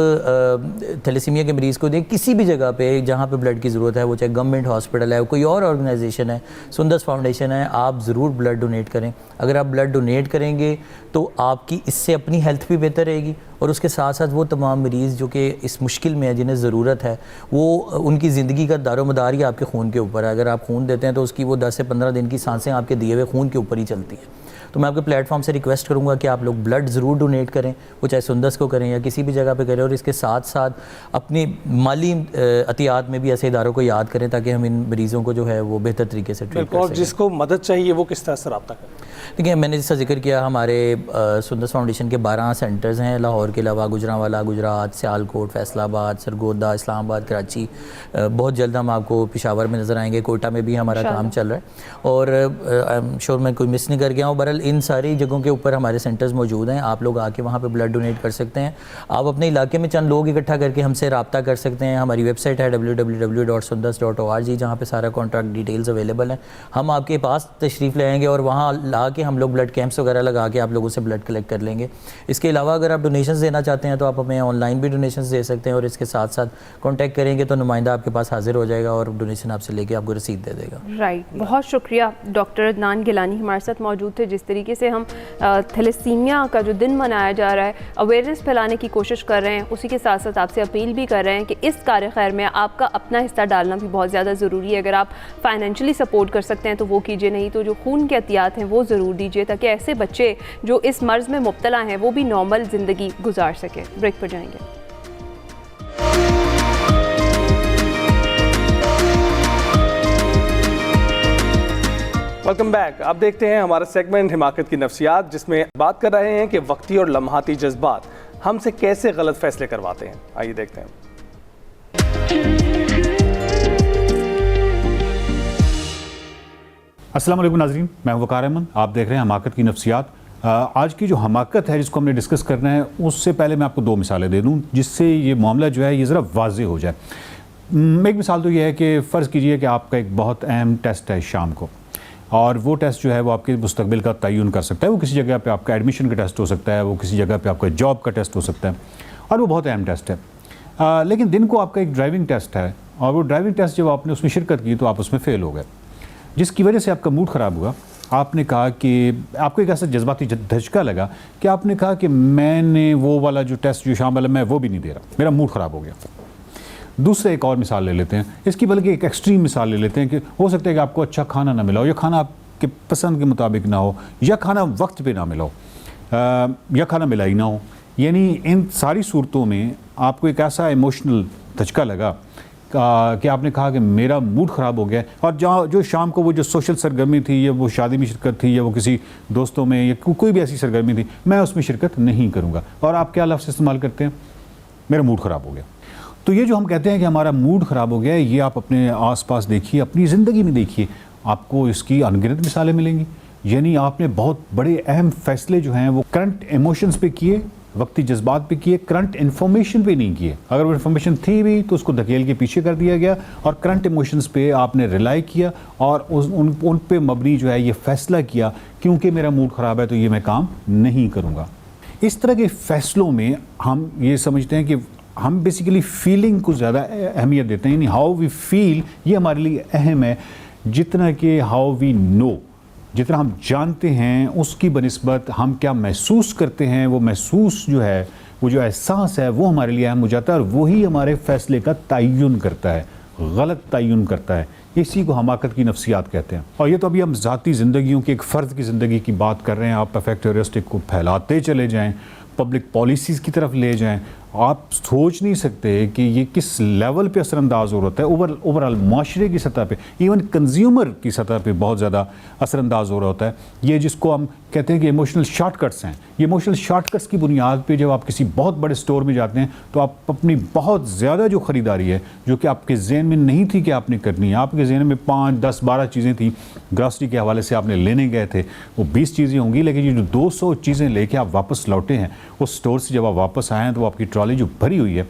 थैलेसीमिया के मरीज़ को दें, किसी भी जगह पे जहाँ पे ब्लड की ज़रूरत है, वो चाहे गवर्नमेंट हॉस्पिटल है, कोई और ऑर्गेनाइजेशन है, सुंदर फाउंडेशन है, आप ज़रूर ब्लड डोनेट करें। अगर आप ब्लड डोनेट करेंगे तो आपकी इससे अपनी हेल्थ भी बेहतर रहेगी और उसके साथ साथ वो तमाम मरीज़ जो कि इस मुश्किल में है, जिन्हें ज़रूरत है, वो उनकी ज़िंदगी का दारोमदार ही आपके खून के ऊपर है। अगर आप खून देते हैं तो उसकी वो 10 से 15 दिन की सांसें आपके दिए हुए खून के ऊपर ही चलती है। तो मैं आपके प्लेटफॉर्म से रिक्वेस्ट करूंगा कि आप लोग ब्लड ज़रूर डोनेट करें, वो चाहे सुंदस को करें या किसी भी जगह पे करें, और इसके साथ साथ अपनी माली एहतियात में भी ऐसे इदारों को याद करें ताकि हम इन मरीज़ों को जो है वो बेहतर तरीके से ट्रीट कर सकें। जिसको मदद चाहिए वो किस तरह से रब्ता करें? देखिए, मैंने जैसा जिक्र किया, हमारे सुंदस फाउंडेशन के 12 सेंटर्स हैं लाहौर के अलावा, गुजरांवाला, गुजरात, सियालकोट, फैसलाबाद, सरगोदा, इस्लामाबाद, कराची। बहुत जल्द हम आपको पेशावर में नज़र आएंगे, कोयटा में भी हमारा काम चल रहा है और आई एम श्योर मैं कोई मिस नहीं कर गया हूँ। बहरहाल इन सारी जगहों के ऊपर हमारे सेंटर्स मौजूद हैं, आप लोग आके वहाँ पे ब्लड डोनेट कर सकते हैं। आप अपने इलाके में चंद लोग इकट्ठा करके हमसे रब्ता कर सकते हैं। हमारी वेबसाइट है www.sundas.org, जहाँ पे सारा कॉन्टैक्ट डिटेल्स अवेलेबल हैं। हम आपके पास तशरीफ़ ले आएंगे और वहाँ ला के हम लोग ब्लड कैंप्स वगैरह लगा के आप लोगों से ब्लड कलेक्ट कर लेंगे। इसके अलावा अगर आप डोनेशंस देना चाहते हैं तो आप हमें ऑनलाइन भी डोनेशंस दे सकते हैं और इसके साथ साथ कॉन्टैक्ट करेंगे तो नुमाइंदा आपके पास हाजिर हो जाएगा और डोनेशन आपसे लेके आपको रसीद दे देगा। राइट, बहुत शुक्रिया। डॉक्टर अदनान गिलानी हमारे साथ मौजूद थे। जिस तरीके से हम थैलेसीमिया का जो दिन मनाया जा रहा है, अवेयरनेस फैलाने की कोशिश कर रहे हैं, उसी के साथ साथ आपसे अपील भी कर रहे हैं कि इस कार्य खैर में आपका अपना हिस्सा डालना भी बहुत ज़्यादा ज़रूरी है। अगर आप फाइनेंशियली सपोर्ट कर सकते हैं तो वो कीजिए, नहीं तो जो खून के एहतियात हैं वो ज़रूर दीजिए ताकि ऐसे बच्चे जो इस मर्ज़ में मुब्तला हैं वो भी नॉर्मल ज़िंदगी गुजार सके। ब्रेक पर जाएंगे। Welcome back. अब देखते हैं हमारा सेगमेंट हिमाकत की नफ्सियात, जिसमें बात कर रहे हैं कि वक्ती और लम्हाती जज्बात हमसे कैसे गलत फैसले करवाते हैं। आइए देखते हैं। अस्सलाम वालेकुम नाज़रीन, मैं वकार अहमद, आप देख रहे हैं हमाकत की नफ्सियात। आज की जो हमाकत है जिसको हमने डिस्कस करना है, उससे पहले मैं आपको 2 मिसालें दे दूं जिससे ये मामला जो है ये ज़रा वाज़े हो जाए। एक मिसाल तो ये है कि फ़र्ज़ कीजिए कि आपका एक बहुत अहम टेस्ट है शाम को, और वो टेस्ट जो है वो आपके मुस्तकबिल का तयन कर सकता है। वो किसी जगह पे आपका एडमिशन का टेस्ट हो सकता है, वो किसी जगह पे आपका जॉब का टेस्ट हो सकता है, और वो बहुत अहम टेस्ट है। लेकिन दिन को आपका एक ड्राइविंग टेस्ट है, और वो ड्राइविंग टेस्ट जब आपने उसमें शिरकत की तो आप उसमें फ़ेल हो गए, जिसकी वजह से आपका मूड ख़राब हुआ। आपने कहा कि आपको एक ऐसा जज्बाती धचका लगा कि आपने कहा कि मैंने वो वाला जो टेस्ट जो शाम वाला मैं वो भी नहीं दे रहा, मेरा मूड ख़राब हो गया। दूसरे एक और मिसाल ले लेते हैं, इसकी बल्कि एक एक्सट्रीम मिसाल ले लेते हैं कि हो सकता है कि आपको अच्छा खाना ना मिला हो, या खाना आपके पसंद के मुताबिक ना हो, या खाना वक्त पे ना मिला हो, या खाना मिला ही ना हो। यानी इन सारी सूरतों में आपको एक ऐसा इमोशनल धचका लगा कि आपने कहा कि मेरा मूड ख़राब हो गया, और जहाँ जो शाम को वो जो सोशल सरगर्मी थी, या वो शादी में शिरकत थी, या वो किसी दोस्तों में, या कोई भी ऐसी सरगर्मी थी, मैं उसमें शिरकत नहीं करूँगा। और आप क्या लफ्ज़ इस्तेमाल करते हैं? मेरा मूड ख़राब हो गया। तो ये जो हम कहते हैं कि हमारा मूड ख़राब हो गया है, ये आप अपने आसपास देखिए, अपनी ज़िंदगी में देखिए, आपको इसकी अनगिनत मिसालें मिलेंगी। यानी आपने बहुत बड़े अहम फ़ैसले जो हैं वो करंट इमोशंस पे किए, वक्ती जज्बात पे किए, करंट इन्फॉर्मेशन पे नहीं किए। अगर वो इन्फॉर्मेशन थी भी तो उसको धकेल के पीछे कर दिया गया, और करंट इमोशंस पे आपने रिलाई किया और उन पे मबनी जो है ये फ़ैसला किया क्योंकि मेरा मूड ख़राब है तो ये मैं काम नहीं करूँगा। इस तरह के फ़ैसलों में हम ये समझते हैं कि हम बेसिकली फीलिंग को ज़्यादा अहमियत देते हैं। यानी हाउ वी फील ये हमारे लिए अहम है जितना कि हाउ वी नो, जितना हम जानते हैं उसकी बनिस्बत हम क्या महसूस करते हैं, वो महसूस जो है, वो जो एहसास है वो हमारे लिए अहम हो जाता है, और वही हमारे फ़ैसले का तयन करता है, गलत तयन करता है। इसी को हमाकत की नफ्सियात कहते हैं। और ये तो अभी हम ज़ाती ज़िंदगियों की, एक फ़र्द की ज़िंदगी की बात कर रहे हैं। आप परफेक्ट हेरिस्टिक को फैलाते चले जाएँ, पब्लिक पॉलिसीज़ की तरफ ले जाएं, आप सोच नहीं सकते कि ये किस लेवल पे असरअंदाज हो रहा है, ओवरऑल माशरे की सतह पे, इवन कंज्यूमर की सतह पे बहुत ज़्यादा असरअंदाज हो रहा होता है। ये जिसको हम कहते हैं कि इमोशनल शॉर्टकट्स हैं, ये इमोशनल शॉर्टकट्स की बुनियाद पे जब आप किसी बहुत बड़े स्टोर में जाते हैं तो आप अपनी बहुत ज़्यादा जो ख़रीदारी है, जो कि आपके जहन में नहीं थी कि आपने करनी है, आपके जहन में 5, 10, 12 चीज़ें थी, ग्रॉसरी के हवाले से आपने लेने गए थे, वो 20 चीज़ें होंगी, लेकिन ये जो 200 चीज़ें लेके आप वापस लौटे हैं उस स्टोर से, जब आप वापस आए हैं तो आपकी ट्रॉली जो भरी हुई है,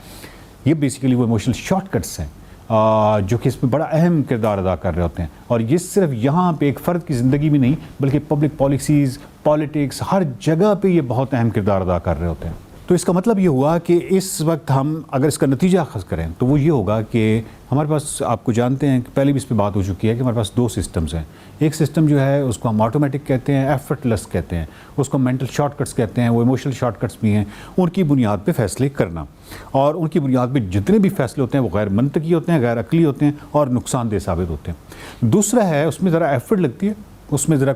ये बेसिकली वो इमोशनल शॉर्टकट्स हैं जो कि इसमें बड़ा अहम किरदार अदा कर रहे होते हैं। और ये सिर्फ यहाँ पे एक फ़र्द की ज़िंदगी में नहीं, बल्कि पब्लिक पॉलिसीज़, पॉलिटिक्स, हर जगह पे ये बहुत अहम किरदार अदा कर रहे होते हैं। तो इसका मतलब ये हुआ कि इस वक्त हम अगर इसका नतीजा अखज़ करें तो वो ये होगा कि हमारे पास, आपको जानते हैं कि पहले भी इस पर बात हो चुकी है कि हमारे पास 2 सिस्टम्स हैं। एक सिस्टम जो है उसको हम ऑटोमेटिक कहते हैं, एफर्टलेस कहते हैं, उसको मेंटल शॉर्टकट्स कहते हैं, वो इमोशनल शॉर्टकट्स भी हैं, उनकी बुनियाद पे फ़ैसले करना, और उनकी बुनियाद पे जितने भी फ़ैसले होते हैं वो गैर मंतकी होते हैं, गैर अकली होते हैं और नुकसानदेह साबित होते हैं। दूसरा है, उसमें ज़रा एफर्ट लगती है, उसमें ज़रा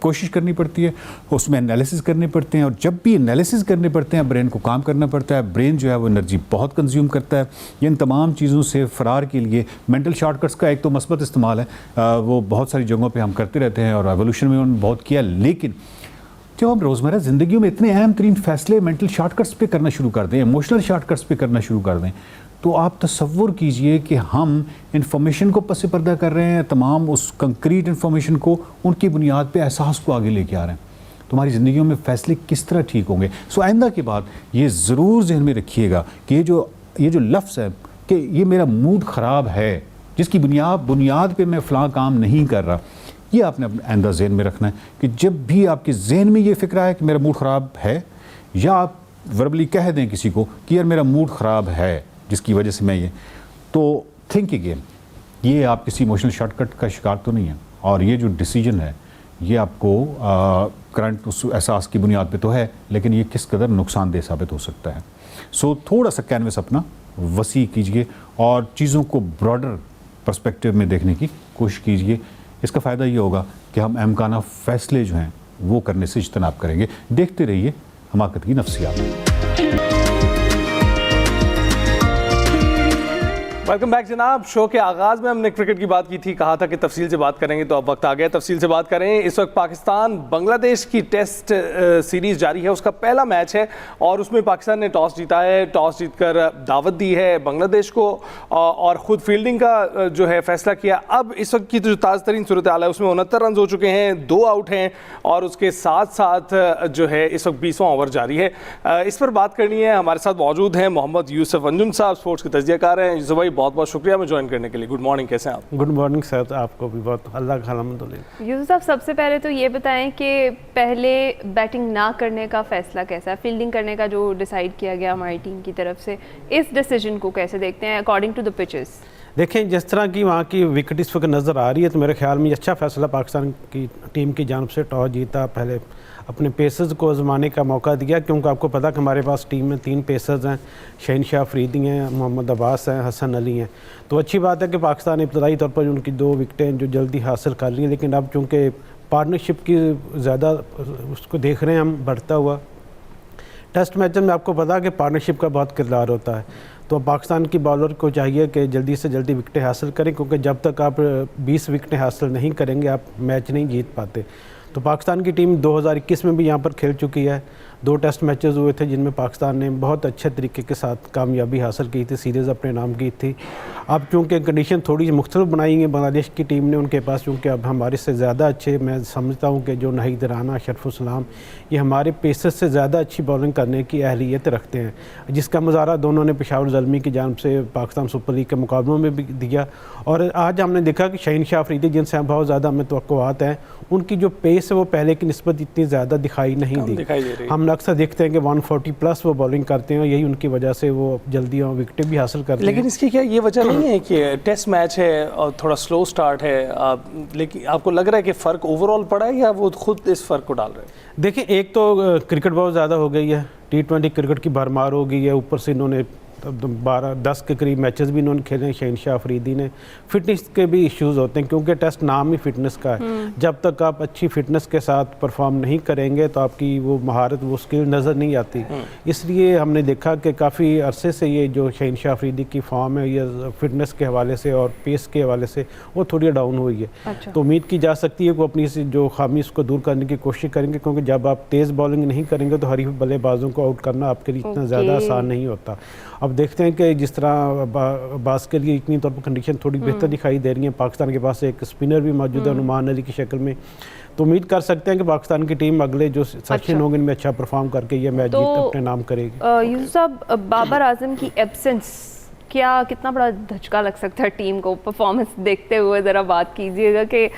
कोशिश करनी पड़ती है, उसमें एनालिसिस करने पड़ते हैं, और जब भी एनालिसिस करने पड़ते हैं ब्रेन को काम करना पड़ता है। ब्रेन जो है वो एनर्जी बहुत कंज्यूम करता है। इन तमाम चीज़ों से फ़रार के लिए मेंटल शॉर्टकट्स का एक तो मस्बत इस्तेमाल है, वो बहुत सारी जगहों पे हम करते रहते हैं और एवोल्यूशन में उन्होंने बहुत किया, लेकिन जब हम रोज़मर्रा ज़िंदगी में इतने अहम तरीन फ़ैसले मेंटल शॉर्टकट्स पे करना शुरू कर दें, इमोशनल शॉर्टकट्स पे करना शुरू कर दें, तो आप तसव्वुर कीजिए कि हम इंफॉर्मेशन को पस पर्दा कर रहे हैं, तमाम उस कंक्रीट इंफॉर्मेशन को, उनकी बुनियाद पे एहसास को आगे लेके आ रहे हैं। तुम्हारी ज़िंदगियों में फ़ैसले किस तरह ठीक होंगे। सो आइंदा के बाद ये ज़रूर जहन में रखिएगा कि ये जो लफ्ज़ है कि ये मेरा मूड ख़राब है, जिसकी बुनियाद पे मैं फ़लाँ काम नहीं कर रहा, ये आपने अपने आइंदा जहन में रखना है कि जब भी आपके जहन में ये फ़िक्र है कि मेरा मूड ख़राब है, या आप वर्बली कह दें किसी को कि यार मेरा मूड ख़राब है जिसकी वजह से मैं ये, तो थिंक अगेन, ये आप किसी इमोशनल शॉर्टकट का शिकार तो नहीं है, और ये जो डिसीजन है ये आपको करंट उस एहसास की बुनियाद पे तो है, लेकिन ये किस कदर नुकसानदेह साबित हो सकता है। सो थोड़ा सा कैनवस अपना वसी कीजिए और चीज़ों को ब्रॉडर पर्सपेक्टिव में देखने की कोशिश कीजिए। इसका फ़ायदा ये होगा कि हम अहमकाना फ़ैसले जो हैं वो करने से इज्तनाब करेंगे। देखते रहिए हमाकत की नफ्सियात। वेलकम बैक जनाब। शो के आगाज़ में हमने क्रिकेट की बात की थी, कहा था कि तफसील से बात करेंगे, तो अब वक्त आ गया तफसील से बात करें। इस वक्त पाकिस्तान बांग्लादेश की टेस्ट सीरीज़ जारी है, उसका पहला मैच है और उसमें पाकिस्तान ने टॉस जीता है। टॉस जीतकर दावत दी है बांग्लादेश को और ख़ुद फील्डिंग का जो है फ़ैसला किया। अब इस वक्त की जो ताज़ा तरीन सूरत हाल है उसमें 69 रन हो चुके हैं, 2 आउट हैं और उसके साथ साथ जो है इस वक्त 20वां ओवर जारी है। इस पर बात करनी है, हमारे साथ मौजूद हैं मोहम्मद यूसुफ अंजुम साहब, स्पोर्ट्स के तजज़ियाकार हैं। यूसुफ भाई बहुत बहुत शुक्रिया हमें ज्वाइन करने के लिए। गुड मॉर्निंग, कैसे हैं आप? गुड मॉर्निंग सर, आपको भी बहुत अल्लाह का अलहम्दुलिल्लाह। यूसुफ साहब, सबसे पहले तो ये बताएं कि पहले बैटिंग ना करने का फैसला कैसा है, फील्डिंग करने का जो डिसाइड किया गया हमारी टीम की तरफ से, इस डिसीजन को कैसे देखते हैं अकॉर्डिंग टू द पिचेस? देखें, जिस तरह की वहाँ की विकेट इस वक्त नज़र आ रही है तो मेरे ख्याल में अच्छा फैसला पाकिस्तान की टीम की जानिब से, टॉस जीता, पहले अपने पेसर्स को आजमाने का मौका दिया, क्योंकि आपको पता कि हमारे पास टीम में 3 पेसर्स हैं, शहनशाह अफरीदी हैं, मोहम्मद अब्बास हैं, हसन अली हैं। तो अच्छी बात है कि पाकिस्तान इब्तदाई तौर पर उनकी 2 विकेटें जो जल्दी हासिल कर ली हैं, लेकिन अब चूँकि पार्टनरशिप की ज़्यादा उसको देख रहे हैं हम बढ़ता हुआ, टेस्ट मैच में आपको पता है कि पार्टनरशिप का बहुत किरदार होता है। तो पाकिस्तान की बॉलर को चाहिए कि जल्दी से जल्दी विकेटें हासिल करें, क्योंकि जब तक आप 20 विकेटें हासिल नहीं करेंगे आप मैच नहीं जीत पाते। तो पाकिस्तान की टीम 2021 में भी यहाँ पर खेल चुकी है, 2 टेस्ट मैचेस हुए थे जिनमें पाकिस्तान ने बहुत अच्छे तरीके के साथ कामयाबी हासिल की थी, सीरीज़ अपने नाम की थी। अब चूँकि कंडीशन थोड़ी मुख्तलिफ बनाई है बांग्लादेश की टीम ने उनके पास, चूँकि अब हमारे से ज़्यादा अच्छे, मैं समझता हूँ कि जो नाहिद राना, शरफुसलाम, ये हमारे पेसर्स से ज़्यादा अच्छी बॉलिंग करने की अहलियत रखते हैं, जिसका मुजाहरा दोनों ने पेशावर ज़ल्मी की जानिब से पाकिस्तान सुपर लीग के मुकाबलों में भी दिया। और आज हमने देखा कि शहनशाह अफरीदी, जिनसे बहुत ज़्यादा हमें तवक्कुआत हैं, उनकी जो पेस है वो पहले की निस्बत इतनी ज़्यादा दिखाई नहीं दी। हम अक्सर देखते हैं कि 140 प्लस वो बॉलिंग करते हैं और यही उनकी वजह से वो जल्दी विकेटें भी हासिल करते हैं। लेकिन इसकी क्या ये वजह नहीं है कि टेस्ट मैच है और थोड़ा स्लो स्टार्ट है, लेकिन आपको लग रहा है कि फ़र्क ओवरऑल पड़ा है या वो खुद इस फ़र्क को डाल रहे हैं? देखिए, एक तो क्रिकेट बहुत ज़्यादा हो गई है, T20 क्रिकेट की भरमार हो गई है, ऊपर से इन्होंने 10 के करीब मैचेस भी इन्होंने खेले हैं शहनशाह अफरीदी ने। फिटनेस के भी इश्यूज होते हैं क्योंकि टेस्ट नाम ही फिटनेस का है। जब तक आप अच्छी फिटनेस के साथ परफॉर्म नहीं करेंगे तो आपकी वो महारत, वो स्किल नज़र नहीं आती। इसलिए हमने देखा कि काफ़ी अरसे से ये जो शहनशाह अफरीदी की फॉर्म है ये फिटनेस के हवाले से और पेस के हवाले से वो थोड़ी डाउन हुई है। अच्छा। तो उम्मीद की जा सकती है कि वो अपनी जो खामी उसको दूर करने की कोशिश करेंगे, क्योंकि जब आप तेज़ बॉलिंग नहीं करेंगे तो हरीफ बल्लेबाजों को आउट करना आपके लिए इतना ज़्यादा आसान नहीं होता। अब देखते हैं कि जिस तरह बास के लिए इतनी तौर पर कंडीशन थोड़ी बेहतर दिखाई दे रही है, पाकिस्तान के पास एक स्पिनर भी मौजूद है नुमान अली की शक्ल में, तो उम्मीद कर सकते हैं कि पाकिस्तान की टीम अगले जो सेशन होंगे इनमें अच्छा परफॉर्म करके ये मैच जीत अपने नाम करेगी। यूसुफ साहब, बाबर आजम की एब्सेंस क्या कितना बड़ा धचका लग सकता है टीम को? परफॉर्मेंस देखते हुए ज़रा बात कीजिएगा कि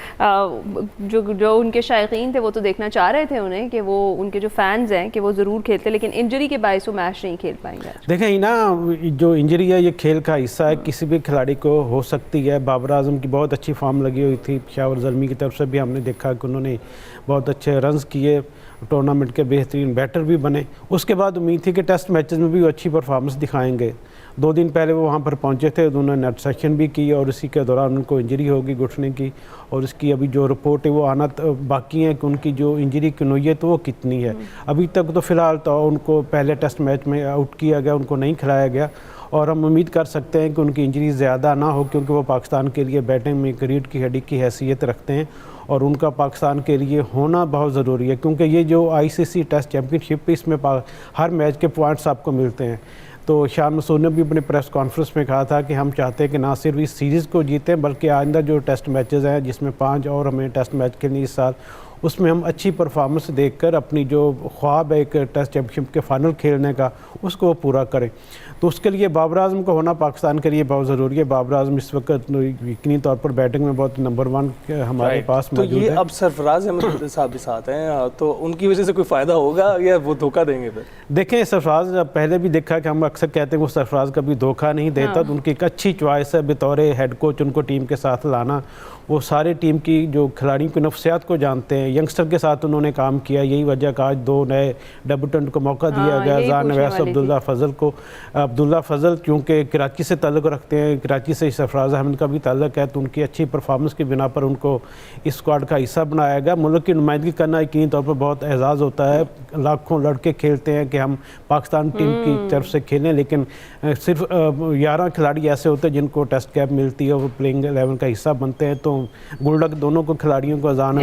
जो उनके शायकीन थे वो तो देखना चाह रहे थे उन्हें, कि वो उनके जो फैंस हैं कि वो ज़रूर खेलते, लेकिन इंजरी के बायस वो मैच नहीं खेल पाएंगे। देखें ना, जो इंजरी है ये खेल का हिस्सा है, किसी भी खिलाड़ी को हो सकती है। बाबर आजम की बहुत अच्छी फॉर्म लगी हुई थी, शावर ज़ल्मी की तरफ से भी हमने देखा कि उन्होंने बहुत अच्छे रन्स किए, टूर्नामेंट के बेहतरीन बैटर भी बने। उसके बाद उम्मीद थी कि टेस्ट मैचेस में भी वो अच्छी परफॉर्मेंस दिखाएंगे। 2 दिन पहले वो वहाँ पर पहुँचे थे, उन्होंने नेट सेशन भी की और इसी के दौरान उनको इंजरी होगी घुटने की, और इसकी अभी जो रिपोर्ट है वो आना बाकी है कि उनकी जो इंजरी की नोयत वो कितनी है। अभी तक तो फ़िलहाल तो उनको पहले टेस्ट मैच में आउट किया गया, उनको नहीं खिलाया गया, और हम उम्मीद कर सकते हैं कि उनकी इंजरी ज़्यादा ना हो, क्योंकि वो पाकिस्तान के लिए बैटिंग में एक रीढ़ की हड्डी की हैसियत रखते हैं और उनका पाकिस्तान के लिए होना बहुत ज़रूरी है, क्योंकि ये जो ICC टेस्ट चैम्पियनशिप इसमें हर मैच के पॉइंट्स आपको मिलते हैं। तो शाह मसूद ने भी अपने प्रेस कॉन्फ्रेंस में कहा था कि हम चाहते हैं कि ना सिर्फ इस सीरीज़ को जीतें बल्कि आइंदा जो टेस्ट मैचेस हैं, जिसमें 5 और हमें टेस्ट मैच खेलने इस साल, उसमें हम अच्छी परफॉर्मेंस देखकर अपनी जो ख्वाब है एक टेस्ट चैम्पियनशिप के फाइनल खेलने का, उसको पूरा करें। तो उसके लिए बाबर आजम का होना पाकिस्तान के लिए बहुत ज़रूरी है। बाबर आजम इस वक्त यकीनी तौर पर बैटिंग में बहुत नंबर 1 हमारे पास मौजूद है। तो ये अब सरफराज अहमद साहब भी साथ हैं, तो उनकी वजह से कोई फ़ायदा होगा या वो धोखा देंगे फिर? देखें, सरफराज पहले भी देखा कि हम अक्सर कहते हैं वो सरफराज कभी धोखा नहीं देता, तो उनकी एक अच्छी चॉइस है बतौर हेड कोच उनको टीम के साथ लाना। वो सारे टीम की जो खिलाड़ियों की नफ्सियात को जानते हैं, यंगस्टर के साथ उन्होंने काम किया, यही वजह का आज 2 नए डेब्यूटेंट को मौका दिया गया, जान नवास अब्दुल्ला फजल को। अब्दुल्ला फजल क्योंकि कराची से ताल्लुक़ रखते हैं, कराची से सरफराज अहमद का भी ताल्लुक़ है, तो उनकी अच्छी परफॉर्मेंस की बिना पर उनको इस स्क्वाड का हिस्सा बनाया गया। मुल्क की नुमाइंदगी करना यकीनी तौर पर बहुत एजाज़ होता है। लाखों लड़के खेलते हैं कि हम पाकिस्तान टीम की तरफ से खेलें, लेकिन सिर्फ 11 खिलाड़ी ऐसे होते हैं जिनको टेस्ट कैप मिलती है, वो प्लेइंग 11 का हिस्सा बनते हैं। तो गुल्डक दोनों को खिलाड़ियों को अजान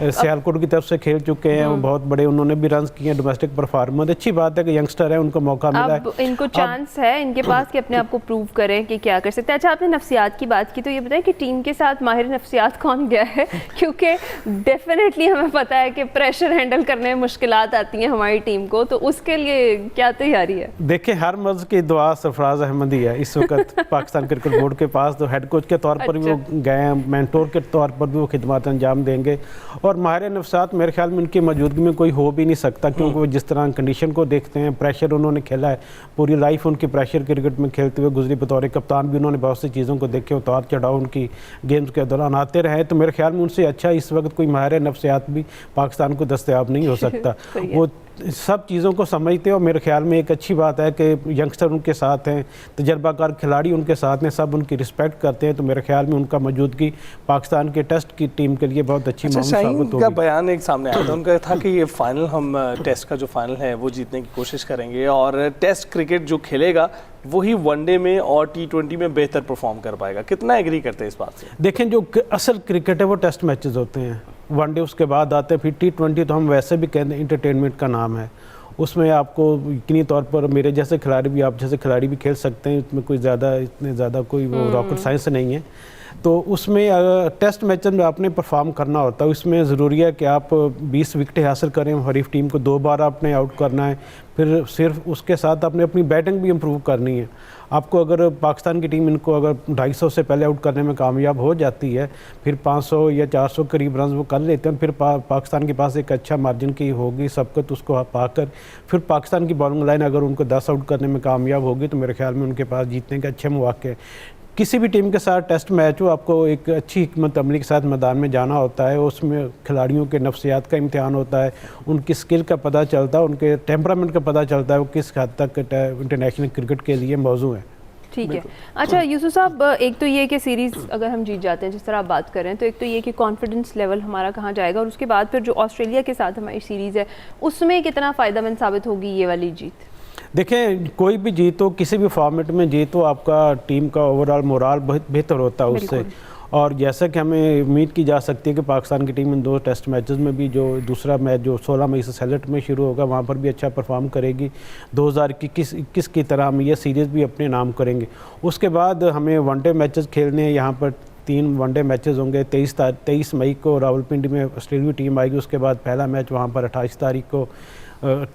सियालकोट की तरफ से खेल चुके हैं, वो बहुत बड़े, उन्होंने भी रन किए, डोमेस्टिक परफॉर्मेंस। अच्छी बात है कि यंगस्टर है, उनको मौका मिला है, इनको चांस है इनके पास कि अपने आप को प्रूव करें कि क्या कर सकते हैं। अच्छा, आपने नफ्सियात की बात की, तो ये बताएं कि टीम के साथ माहिर नफ्सियात कौन गया है? क्योंकि डेफिनेटली हमें पता है कि प्रेशर हैंडल करने में मुश्किलात आती हैं हमारी टीम को, तो उसके लिए क्या तैयारी है? देखिए, हर मर्ज की दुआ सरफराज अहमद ही है इस वक्त पाकिस्तान क्रिकेट बोर्ड के पास, तो हेड कोच के तौर पर भी वो गए हैं, मेंटोर के तौर पर भी वो खिदमत अंजाम देंगे, और माहिर नफ्सात मेरे ख्याल में उनकी मौजूदगी में कोई हो भी नहीं सकता, क्योंकि वो जिस तरह कंडीशन को देखते हैं, प्रेशर उन्होंने खेला है, पूरी लाइफ उनकी प्रेशर क्रिकेट में खेलते हुए गुजरी, बतौर कप्तान भी उन्होंने बहुत सी चीज़ों को देखे, उतार चढ़ाव उनकी गेम्स के दौरान आते रहे, तो मेरे ख्याल में उनसे अच्छा इस वक्त कोई माहिर नफ्सियात भी पाकिस्तान को दस्तयाब नहीं हो सकता। वो सब चीज़ों को समझते हैं, और मेरे ख्याल में एक अच्छी बात है कि यंगस्टर उनके साथ हैं, तजर्बाकार खिलाड़ी उनके साथ हैं, सब उनकी रिस्पेक्ट करते हैं, तो मेरे ख्याल में उनका मौजूदगी पाकिस्तान के टेस्ट की टीम के लिए बहुत अच्छी साबित होगी। का बयान एक सामने आया था, उनका था कि ये फाइनल, हम टेस्ट का जो फाइनल है वो जीतने की कोशिश करेंगे, और टेस्ट क्रिकेट जो खेलेगा वही वनडे में और T20 में बेहतर परफॉर्म कर पाएगा। कितना एग्री करते हैं इस बात से? देखें, जो असल क्रिकेट है वो टेस्ट मैचेस होते हैं, वनडे उसके बाद आते हैं, फिर T20 तो हम वैसे भी कहते हैं इंटरटेनमेंट का नाम है, उसमें आपको यकीनी तौर पर मेरे जैसे खिलाड़ी भी, आप जैसे खिलाड़ी भी खेल सकते हैं, इसमें कोई इतने ज़्यादा कोई वो रॉकेट साइंस नहीं है। तो उसमें टेस्ट मैच में आपने परफॉर्म करना होता है, उसमें ज़रूरी है कि आप 20 विकेटें हासिल करें, हरीफ टीम को 2 बार आपने आउट करना है, फिर सिर्फ उसके साथ आपने अपनी बैटिंग भी इम्प्रूव करनी है। आपको अगर पाकिस्तान की टीम इनको अगर 250 से पहले आउट करने में कामयाब हो जाती है, फिर 500 या 400 करीब रन वो कर लेते हैं, फिर पाकिस्तान के पास एक अच्छा मार्जिन की होगी सबकत, उसको पाकर फिर पाकिस्तान की बॉलिंग लाइन अगर उनको 10 आउट करने में कामयाब होगी, तो मेरे ख्याल में उनके पास जीतने के अच्छे मौके हैं। किसी भी टीम के साथ टेस्ट मैच हो, आपको एक अच्छी हिकमत अमली के साथ मैदान में जाना होता है। उसमें खिलाड़ियों के नफ्सियात का इम्तिहान होता है, उनकी स्किल का पता चलता है, उनके टेम्परामेंट का पता चलता है, वो किस हद तक इंटरनेशनल क्रिकेट के लिए मौजू है। ठीक है। अच्छा यूसुफ साहब, एक तो ये कि सीरीज़ अगर हम जीत जाते हैं जिस तरह आप बात कर रहे हैं, तो एक तो ये कि कॉन्फिडेंस लेवल हमारा कहाँ जाएगा, और उसके बाद फिर जो ऑस्ट्रेलिया के साथ हमारी सीरीज़ है उसमें कितना फ़ायदेमंद साबित होगी ये वाली जीत? देखें, कोई भी जीत हो, किसी भी फॉर्मेट में जीत हो, आपका टीम का ओवरऑल मोराल बहुत बेहतर होता है उससे। और जैसा कि हमें उम्मीद की जा सकती है कि पाकिस्तान की टीम इन 2 टेस्ट मैचेस में भी, जो दूसरा मैच जो 16 मई से सेलेट में शुरू होगा, वहाँ पर भी अच्छा परफॉर्म करेगी। 2021 की तरह हम ये सीरीज़ भी अपने नाम करेंगे। उसके बाद हमें वनडे मैचेस खेलने हैं, यहाँ पर 3 वनडे मैचेस होंगे। 23 मई को रावलपिंडी में ऑस्ट्रेलिया टीम आएगी, उसके बाद पहला मैच वहाँ पर 28 तारीख को,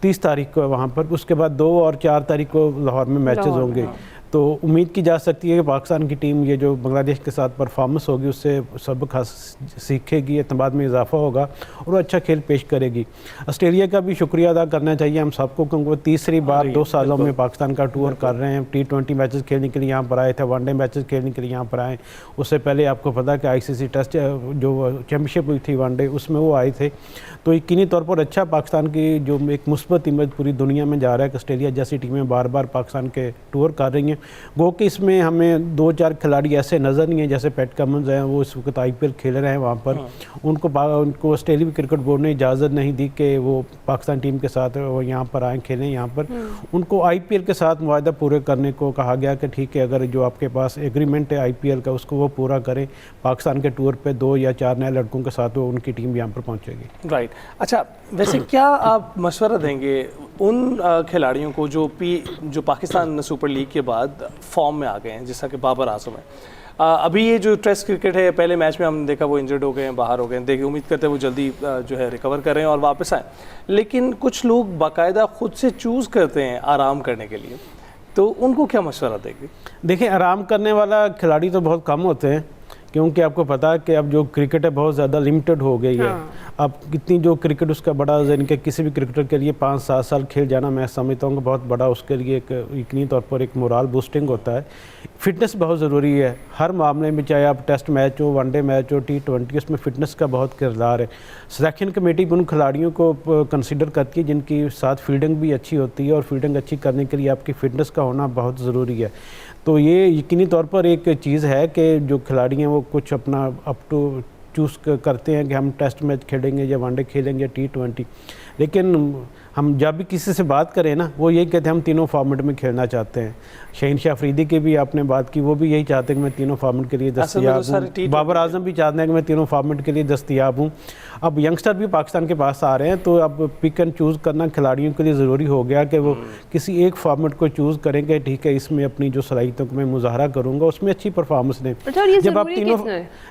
30 तारीख को वहाँ पर, उसके बाद 2 और 4 तारीख को लाहौर में मैचेस होंगे। तो उम्मीद की जा सकती है कि पाकिस्तान की टीम ये जो बांग्लादेश के साथ परफॉर्मेंस होगी उससे सबक सीखेगी, एतमाद में इजाफा होगा और अच्छा खेल पेश करेगी। ऑस्ट्रेलिया का भी शुक्रिया अदा करना चाहिए हम सबको, क्योंकि वो तीसरी बार 2 सालों में पाकिस्तान का टूर कर रहे हैं। T20 मैचेस खेलने के लिए यहाँ पर आए थे, वनडे मैचेस खेलने के लिए यहाँ पर आए। उससे पहले आपको पता है कि ICC टेस्ट जो चैम्पियनशिप हुई थी वनडे, उसमें वो आए थे। तो यकीनी तौर पर अच्छा पाकिस्तान की जो एक मुस्बत इमेज पूरी दुनिया में जा रहा है कि ऑस्ट्रेलिया जैसी टीमें बार बार पाकिस्तान के टूर कर रही हैं। गो कि इसमें हमें 2-4 खिलाड़ी ऐसे नज़र नहीं है, जैसे पैट कमिंस हैं, वो इस वक्त IPL खेल रहे हैं वहाँ पर। उनको ऑस्ट्रेलिया क्रिकेट बोर्ड ने इजाज़त नहीं दी कि वो पाकिस्तान टीम के साथ वो यहाँ पर आएँ खेलें यहाँ पर। उनको IPL के साथ मुआहदा पूरे करने को कहा गया कि ठीक है, अगर जो आपके पास एग्रीमेंट है IPL का उसको वो पूरा करें। पाकिस्तान के टूर पर 2 या 4 नए लड़कों के साथ वो उनकी टीम यहाँ पर पहुँचेगी। राइट। अच्छा, वैसे क्या आप मशवरा देंगे उन खिलाड़ियों को जो पाकिस्तान सुपर लीग के बाद फॉर्म में आ गए हैं, जैसा कि बाबर आजम है? अभी ये जो टेस्ट क्रिकेट है, पहले मैच में हमने देखा वो इंजर्ड हो गए हैं, बाहर हो गए हैं। देखिए, उम्मीद करते हैं वो जल्दी जो है रिकवर करें और वापस आएँ। लेकिन कुछ लोग बाकायदा खुद से चूज़ करते हैं आराम करने के लिए, तो उनको क्या मशवरा देंगे? देखिए, आराम करने वाला खिलाड़ी तो बहुत कम होते हैं, क्योंकि आपको पता है कि अब जो क्रिकेट है बहुत ज़्यादा लिमिटेड हो गई है। अब कितनी जो क्रिकेट उसका बड़ा यानी कि किसी भी क्रिकेटर के लिए 5-7 साल खेल जाना, मैं समझता हूँ कि बहुत बड़ा उसके लिए एक यकीनी तौर पर एक मोरल बूस्टिंग होता है। फिटनेस बहुत ज़रूरी है हर मामले में, चाहे आप टेस्ट मैच हो, वनडे मैच हो, T20, उसमें फ़िटनेस का बहुत किरदार है। सिलेक्शन कमेटी भी उन खिलाड़ियों को कंसिडर करती है जिनकी साथ फील्डिंग भी अच्छी होती है, और फील्डिंग अच्छी करने के लिए आपकी फ़िटनेस का होना बहुत ज़रूरी है। तो ये यकीनी तौर पर एक चीज़ है कि जो खिलाड़ी हैं वो कुछ अपना अप टू चूज़ करते हैं कि हम टेस्ट मैच खेलेंगे या वनडे खेलेंगे या T20। लेकिन हम जब भी किसी से बात करें ना, वो यही कहते हैं हम तीनों फॉर्मेट में खेलना चाहते हैं। शहीनशाह अफरीदी की भी आपने बात की, वो भी यही चाहते हैं कि मैं तीनों फॉर्मेट के लिए दस्तयाब हूँ। बाबर आजम भी चाहते हैं कि मैं तीनों फॉर्मेट के लिए दस्तयाब हूँ। अब यंगस्टर भी पाकिस्तान के पास आ रहे हैं, तो अब पिक एंड चूज़ करना खिलाड़ियों के लिए ज़रूरी हो गया कि वो किसी एक फॉर्मेट को चूज़ करेंगे। ठीक है, इसमें अपनी जो सलाहियतों को मैं मुजाहरा करूँगा, उसमें अच्छी परफॉर्मेंस दें।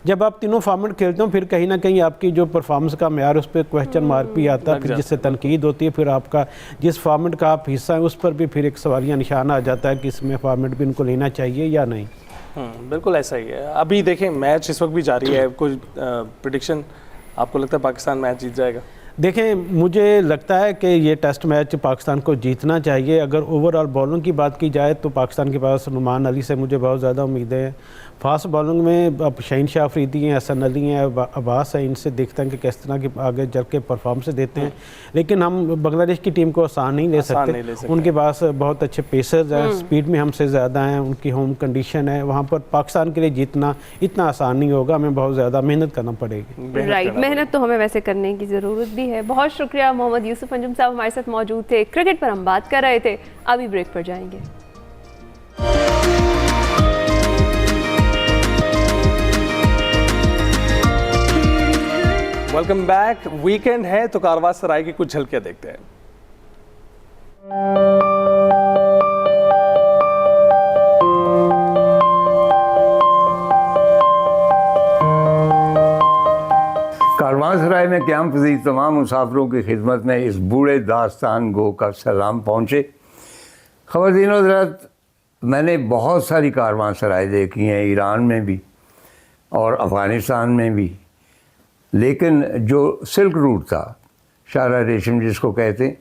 जब आप तीनों फॉर्मेट खेलते हो, फिर कहीं ना कहीं आपकी जो परफॉर्मेंस का मैार उस पर क्वेश्चन मार्क भी आता है, फिर जिससे तनकीद होती है। फिर आपका जिस फॉर्मेट का आप हिस्सा है उस पर भी फिर एक सवालिया निशान आ जाता है कि इसमें फॉर्मेट भी इनको लेना चाहिए या नहीं। बिल्कुल ऐसा ही है। अभी देखें, मैच इस वक्त भी जारी है। कुछ प्रेडिक्शन, आपको लगता है पाकिस्तान मैच जीत जाएगा? देखें, मुझे लगता है कि ये टेस्ट मैच पाकिस्तान को जीतना चाहिए। अगर ओवरऑल बॉलिंग की बात की जाए तो पाकिस्तान के पास नुमान अली से मुझे बहुत ज़्यादा उम्मीदें हैं। फास्ट बॉलिंग में अब शहीनशाह अफरीदी हैं, हसन अली हैं, अब्बास हैं, इनसे देखते हैं कि किस तरह की आगे चल के परफॉर्मेंस देते हैं। लेकिन हम बांग्लादेश की टीम को आसान नहीं ले सकते। उनके पास बहुत अच्छे पेसर्स हैं, स्पीड में हमसे ज़्यादा हैं, उनकी होम कंडीशन है। वहाँ पर पाकिस्तान के लिए जीतना इतना आसान नहीं होगा, हमें बहुत ज़्यादा मेहनत करना पड़ेगी। राइट, मेहनत तो हमें वैसे करने की ज़रूरत भी है। बहुत शुक्रिया मोहम्मद यूसुफ अंजुम साहब हमारे साथ मौजूद थे। क्रिकेट पर हम बात कर रहे थे, अभी ब्रेक पर जाएंगे। Welcome back. वीकेंड है तो कारवां सराय की कुछ झलकियां देखते हैं। कारवां सराय में क़याम पज़ीर तमाम मुसाफिरों की खिदमत में इस बूढ़े दास्तान गो का सलाम पहुँचे। ख़वातीन और हज़रात, मैंने बहुत सारी कारवां सराय देखी हैं, ईरान में भी और अफ़गानिस्तान में भी। लेकिन जो सिल्क रूट था, शाहराह रेशम जिसको कहते हैं,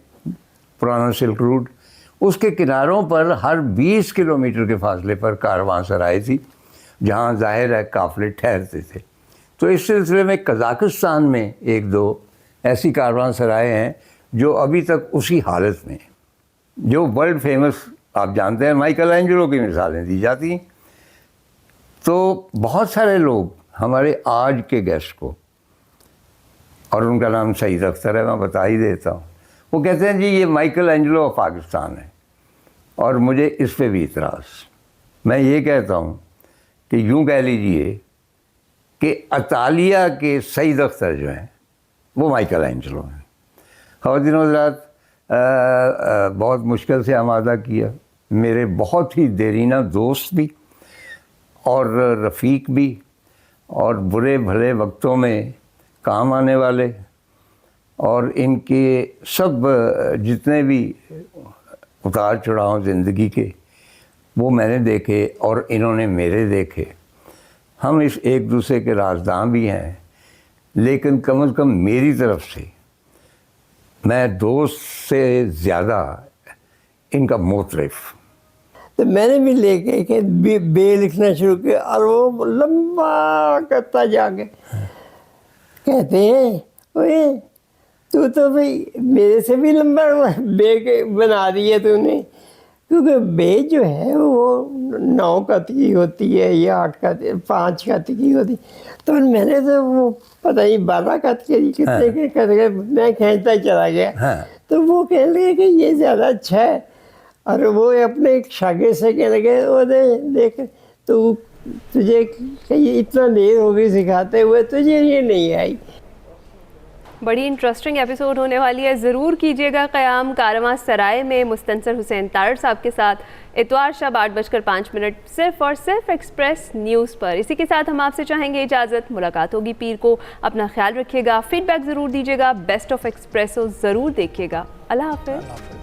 पुराना सिल्क रूट, उसके किनारों पर हर 20 किलोमीटर के फासले पर कारवां सराय थी। जहाँ जाहिर है काफ़िले ठहरते थे। तो इस सिलसिले में कज़ाकिस्तान में एक दो ऐसी कारवांसराएँ हैं जो अभी तक उसी हालत में, जो वर्ल्ड फेमस आप जानते हैं माइकल एंजेलो की मिसालें दी जाती हैं। तो बहुत सारे लोग हमारे आज के गेस्ट को, और उनका नाम सईद अख्तर है, मैं बता ही देता हूँ, वो कहते हैं जी ये माइकल एंजेलो ऑफ पाकिस्तान है, और मुझे इस पे भी इतराज़। मैं ये कहता हूँ कि यूँ कह लीजिए कि अतालिया के सईद अख्तर जो हैं वो माइकल एंजेलो हैं। ख़वातीन व हज़रात, बहुत मुश्किल से आमादा किया, मेरे बहुत ही देरीना दोस्त भी और रफ़ीक भी, और बुरे भले वक्तों में काम आने वाले, और इनके सब जितने भी उतार चढ़ाव ज़िंदगी के वो मैंने देखे और इन्होंने मेरे देखे। हम इस एक दूसरे के राजदां भी हैं, लेकिन कम से कम मेरी तरफ से मैं दोस्त से ज़्यादा इनका मोतरफ। तो मैंने भी लेके के बे लिखना शुरू किया, और वो लंबा करता जाके कहते हैं ओए तू तो भाई मेरे से भी लंबा बे के बना दिए तूने, क्योंकि बे जो है वो 9 कत की होती है या 8 कत 5 कत की होती, तो मैंने तो वो पता नहीं 12 कत के कितने के करके मैं खींचता चला गया। तो वो कहने लगे कि ये ज़्यादा अच्छा है, और वो अपने एक शागिर्द से कहने लगे वो देख तू तुझे इतना देर हो गई सिखाते हुए, तुझे ये नहीं आई। बड़ी इंटरेस्टिंग एपिसोड होने वाली है, ज़रूर कीजिएगा क़याम कारवांसराय में मुस्तनसर हुसैन तारड़ साहब के साथ इतवार शब 8:05 सिर्फ और सिर्फ एक्सप्रेस न्यूज़ पर। इसी के साथ हम आपसे चाहेंगे इजाज़त, मुलाकात होगी पीर को। अपना ख्याल रखिएगा, फीडबैक ज़रूर दीजिएगा, बेस्ट ऑफ एक्सप्रेसो ज़रूर देखिएगा। अल्लाह हाफ़िज़।